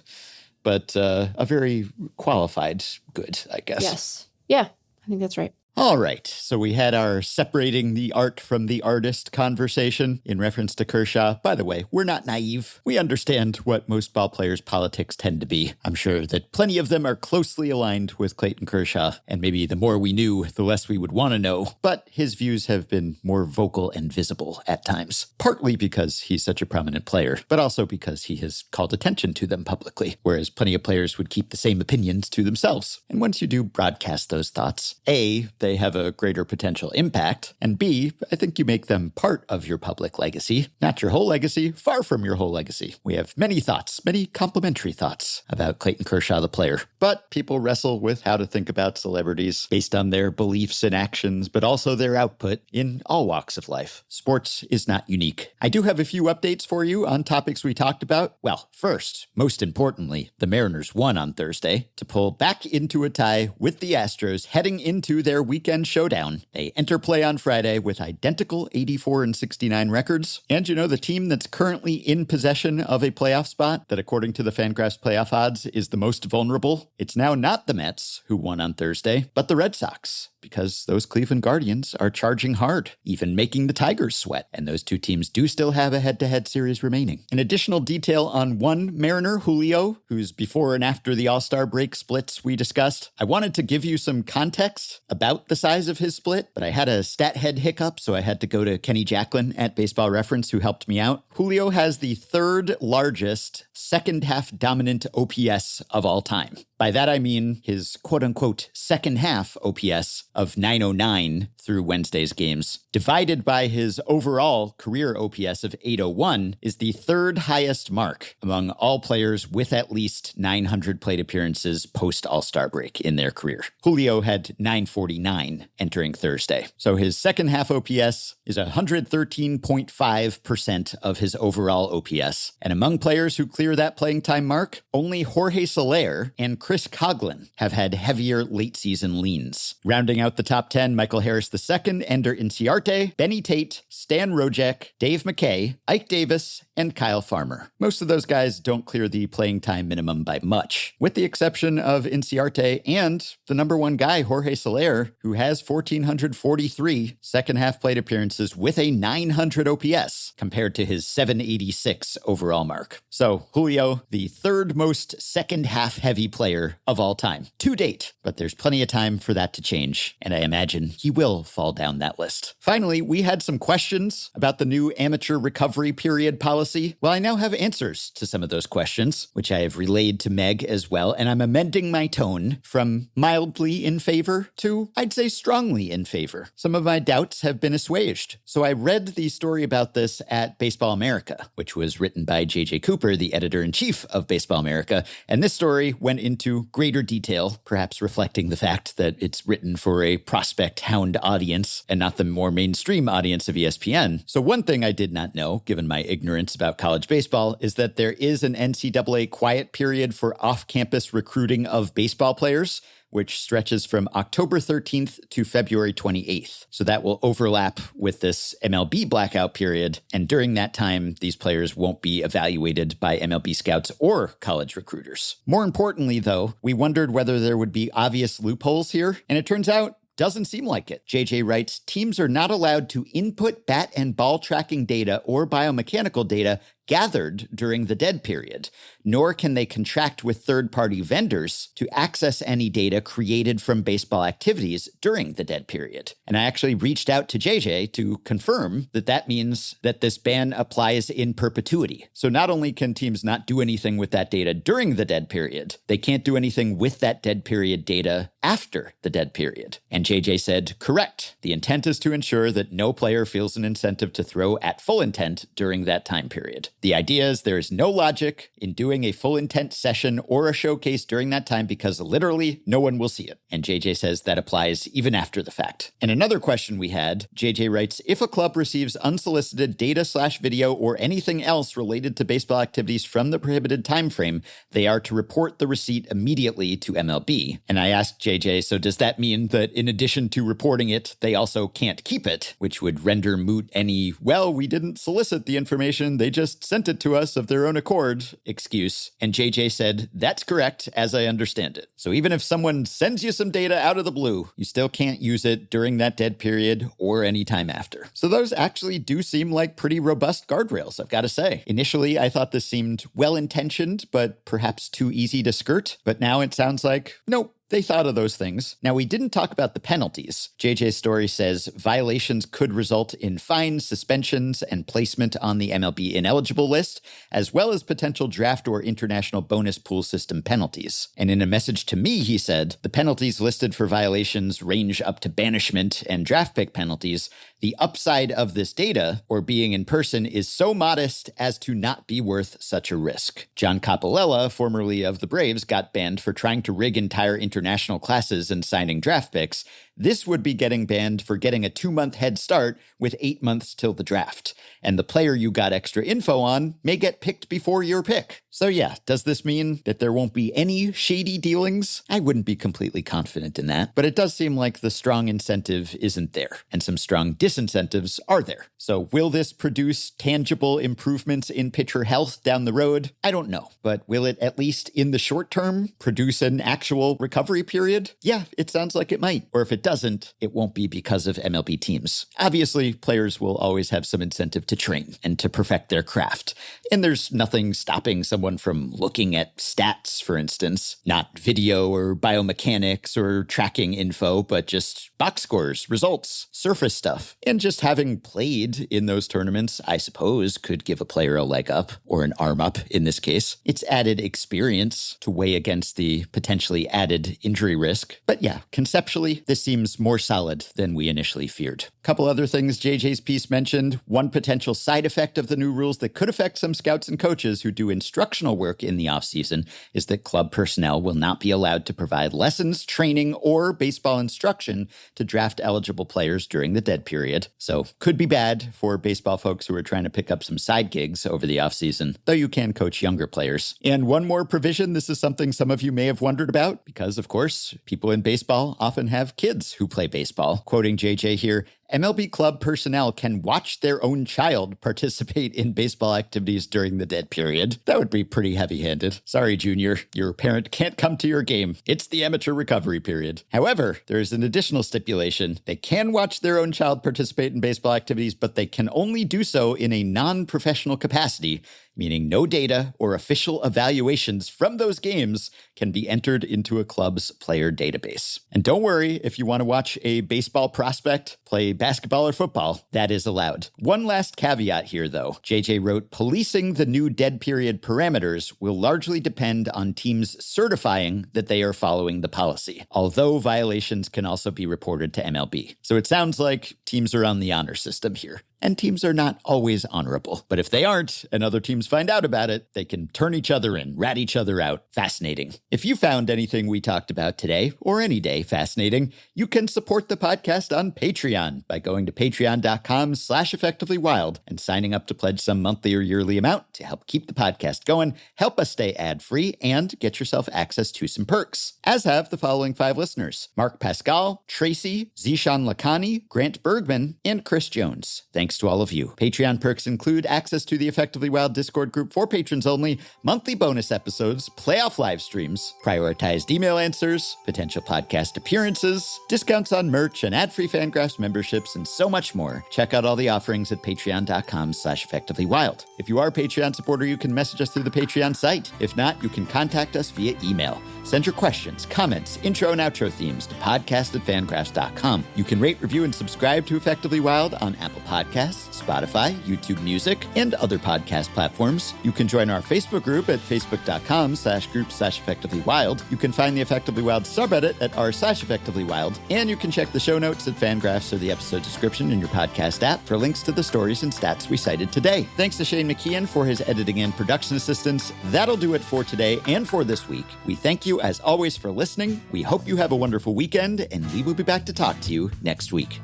but a very qualified good, I guess.
Yes. Yeah, I think that's right.
All right, so we had our separating the art from the artist conversation in reference to Kershaw. By the way, we're not naive. We understand what most ball players' politics tend to be. I'm sure that plenty of them are closely aligned with Clayton Kershaw, and maybe the more we knew, the less we would want to know. But his views have been more vocal and visible at times, partly because he's such a prominent player, but also because he has called attention to them publicly, whereas plenty of players would keep the same opinions to themselves. And once you do broadcast those thoughts, A, they have a greater potential impact, and B, I think you make them part of your public legacy, not your whole legacy, far from your whole legacy. We have many thoughts, many complimentary thoughts about Clayton Kershaw, the player, but people wrestle with how to think about celebrities based on their beliefs and actions, but also their output in all walks of life. Sports is not unique. I do have a few updates for you on topics we talked about. Well, first, most importantly, the Mariners won on Thursday to pull back into a tie with the Astros heading into their weekend showdown. They enter play on Friday with identical 84 and 69 records. And the team that's currently in possession of a playoff spot that, according to the FanGraphs playoff odds, is the most vulnerable, it's now not the Mets, who won on Thursday, but the Red Sox, because those Cleveland Guardians are charging hard, even making the Tigers sweat. And those two teams do still have a head-to-head series remaining. An additional detail on one Mariner, Julio, whose before and after the All-Star break splits we discussed. I wanted to give you some context about the size of his split, but I had a stat head hiccup, so I had to go to Kenny Jacklin at Baseball Reference, who helped me out. Julio has the third largest second-half dominant OPS of all time. By that I mean his quote-unquote second half OPS of 909 through Wednesday's games, divided by his overall career OPS of 801, is the third highest mark among all players with at least 900 plate appearances post-All-Star break in their career. Julio had 949 entering Thursday. So his second half OPS is 113.5% of his overall OPS. And among players who clear that playing time mark, only Jorge Soler and Chris Coghlan have had heavier late season leans. Rounding out the top 10, Michael Harris II, Ender Inciarte, Benny Tate, Stan Rojek, Dave McKay, Ike Davis, and Kyle Farmer. Most of those guys don't clear the playing time minimum by much, with the exception of Inciarte and the number one guy, Jorge Soler, who has 1,443 second half plate appearances with a 900 OPS compared to his 786 overall mark. So Julio, the third most second half heavy player of all time to date, but there's plenty of time for that to change, and I imagine he will fall down that list. Finally, we had some questions about the new amateur recovery period policy. Well, I now have answers to some of those questions, which I have relayed to Meg as well, and I'm amending my tone from mildly in favor to, I'd say, strongly in favor. Some of my doubts have been assuaged. So I read the story about this at Baseball America, which was written by J.J. Cooper, the editor-in-chief of Baseball America, and this story went into greater detail, perhaps reflecting the fact that it's written for a prospect hound audience and not the more mainstream audience of ESPN. So one thing I did not know, given my ignorance about college baseball, is that there is an NCAA quiet period for off-campus recruiting of baseball players, which stretches from October 13th to February 28th. So that will overlap with this MLB blackout period. And during that time, these players won't be evaluated by MLB scouts or college recruiters. More importantly, though, we wondered whether there would be obvious loopholes here. And it turns out, doesn't seem like it. JJ writes, teams are not allowed to input bat and ball tracking data or biomechanical data gathered during the dead period, nor can they contract with third-party vendors to access any data created from baseball activities during the dead period. And I actually reached out to JJ to confirm that that means that this ban applies in perpetuity. So not only can teams not do anything with that data during the dead period, they can't do anything with that dead period data after the dead period. And JJ said, correct. The intent is to ensure that no player feels an incentive to throw at full intent during that time period. The idea is there is no logic in doing a full intent session or a showcase during that time because literally no one will see it. And JJ says that applies even after the fact. And another question we had, JJ writes, if a club receives unsolicited data/video or anything else related to baseball activities from the prohibited time frame, they are to report the receipt immediately to MLB. And I asked JJ, so does that mean that in addition to reporting it, they also can't keep it, which would render moot any, well, we didn't solicit the information, they just sent it to us of their own accord excuse. And JJ said, that's correct, as I understand it. So even if someone sends you some data out of the blue, you still can't use it during that dead period or any time after. So those actually do seem like pretty robust guardrails, I've got to say. Initially, I thought this seemed well-intentioned, but perhaps too easy to skirt. But now it sounds like, nope. They thought of those things. Now, we didn't talk about the penalties. JJ's story says violations could result in fines, suspensions, and placement on the MLB ineligible list, as well as potential draft or international bonus pool system penalties. And in a message to me, he said, the penalties listed for violations range up to banishment and draft pick penalties. The upside of this data, or being in person, is so modest as to not be worth such a risk. John Capolella, formerly of the Braves, got banned for trying to rig entire international classes and signing draft picks. This would be getting banned for getting a 2-month head start with 8 months till the draft. And the player you got extra info on may get picked before your pick. So yeah, does this mean that there won't be any shady dealings? I wouldn't be completely confident in that, but it does seem like the strong incentive isn't there, and some strong disincentives are there. So will this produce tangible improvements in pitcher health down the road? I don't know, but will it at least in the short term produce an actual recovery period? Yeah, it sounds like it might. Or if it doesn't, it won't be because of MLB teams. Obviously, players will always have some incentive to train and to perfect their craft. And there's nothing stopping someone from looking at stats, for instance, not video or biomechanics or tracking info, but just box scores, results, surface stuff. And just having played in those tournaments, I suppose, could give a player a leg up, or an arm up in this case. It's added experience to weigh against the potentially added injury risk. But yeah, conceptually, this seems more solid than we initially feared. A couple other things JJ's piece mentioned. One potential side effect of the new rules that could affect some scouts and coaches who do instructional work in the offseason is that club personnel will not be allowed to provide lessons, training, or baseball instruction to draft-eligible players during the dead period. So could be bad for baseball folks who are trying to pick up some side gigs over the offseason, though you can coach younger players. And one more provision, this is something some of you may have wondered about, because, of course, people in baseball often have kids who play baseball. Quoting JJ here, MLB club personnel can watch their own child participate in baseball activities during the dead period. That would be pretty heavy-handed. Sorry, Junior, your parent can't come to your game. It's the amateur recovery period. However, there is an additional stipulation. They can watch their own child participate in baseball activities, but they can only do so in a non-professional capacity, meaning no data or official evaluations from those games can be entered into a club's player database. And don't worry if you want to watch a baseball prospect play basketball or football, that is allowed. One last caveat here, though. JJ wrote, policing the new dead period parameters will largely depend on teams certifying that they are following the policy, although violations can also be reported to MLB. So it sounds like teams are on the honor system here. And teams are not always honorable. But if they aren't, and other teams find out about it, they can turn each other in, rat each other out. Fascinating. If you found anything we talked about today, or any day, fascinating, you can support the podcast on Patreon by going to patreon.com/effectivelywild and signing up to pledge some monthly or yearly amount to help keep the podcast going, help us stay ad-free, and get yourself access to some perks. As have the following 5 listeners: Mark Pascal, Tracy, Zishan Lakani, Grant Bergman, and Chris Jones. Thanks to all of you. Patreon perks include access to the Effectively Wild Discord group for patrons only, monthly bonus episodes, playoff live streams, prioritized email answers, potential podcast appearances, discounts on merch and ad-free FanGraphs memberships, and so much more. Check out all the offerings at patreon.com/effectivelywild. If you are a Patreon supporter, you can message us through the Patreon site. If not, you can contact us via email. Send your questions, comments, intro and outro themes to podcast@fangraphs.com. You can rate, review, and subscribe to Effectively Wild on Apple Podcasts, Spotify, YouTube Music, and other podcast platforms. You can join our Facebook group at facebook.com/group/effectivelywild. You can find the Effectively Wild subreddit at r/effectivelywild. And you can check the show notes at FanGraphs or the episode description in your podcast app for links to the stories and stats we cited today. Thanks to Shane McKeon for his editing and production assistance. That'll do it for today and for this week. We thank you as always for listening. We hope you have a wonderful weekend, and we will be back to talk to you next week.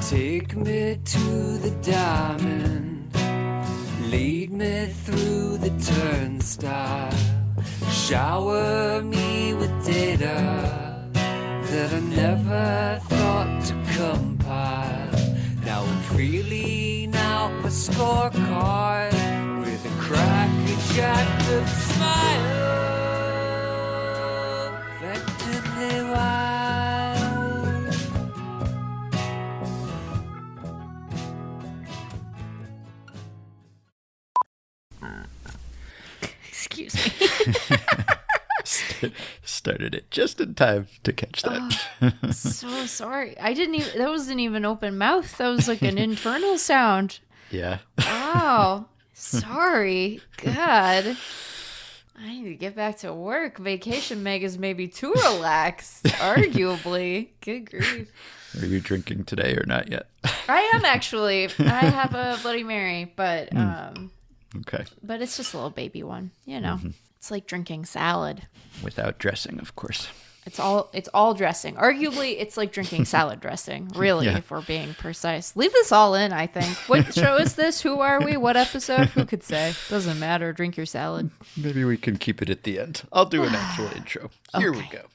Take me to the diamond, lead me through the turnstile, shower me with data that I never thought to compile. Now I'm filling out my scorecard with a cracker-jacked up smile. Effectively wild.
Excuse me.
Started it just in time to catch that.
So sorry. I didn't even, that wasn't even open mouth. That was like an internal sound.
Yeah.
Wow. Sorry. God. I need to get back to work. Vacation Meg is maybe too relaxed, arguably. Good grief.
Are you drinking today or not yet?
I am actually. I have a Bloody Mary, but
Okay.
but it's just a little baby one, you know. It's like drinking salad.
Without dressing, of course.
It's all dressing. Arguably, it's like drinking salad dressing, really,
Yeah.
if we're being precise. Leave this all in, I think. What show is this? Who are we? What episode? Who could say? Doesn't matter. Drink your salad.
Maybe we can keep it at the end. I'll do an actual intro. Here we
Okay.
go.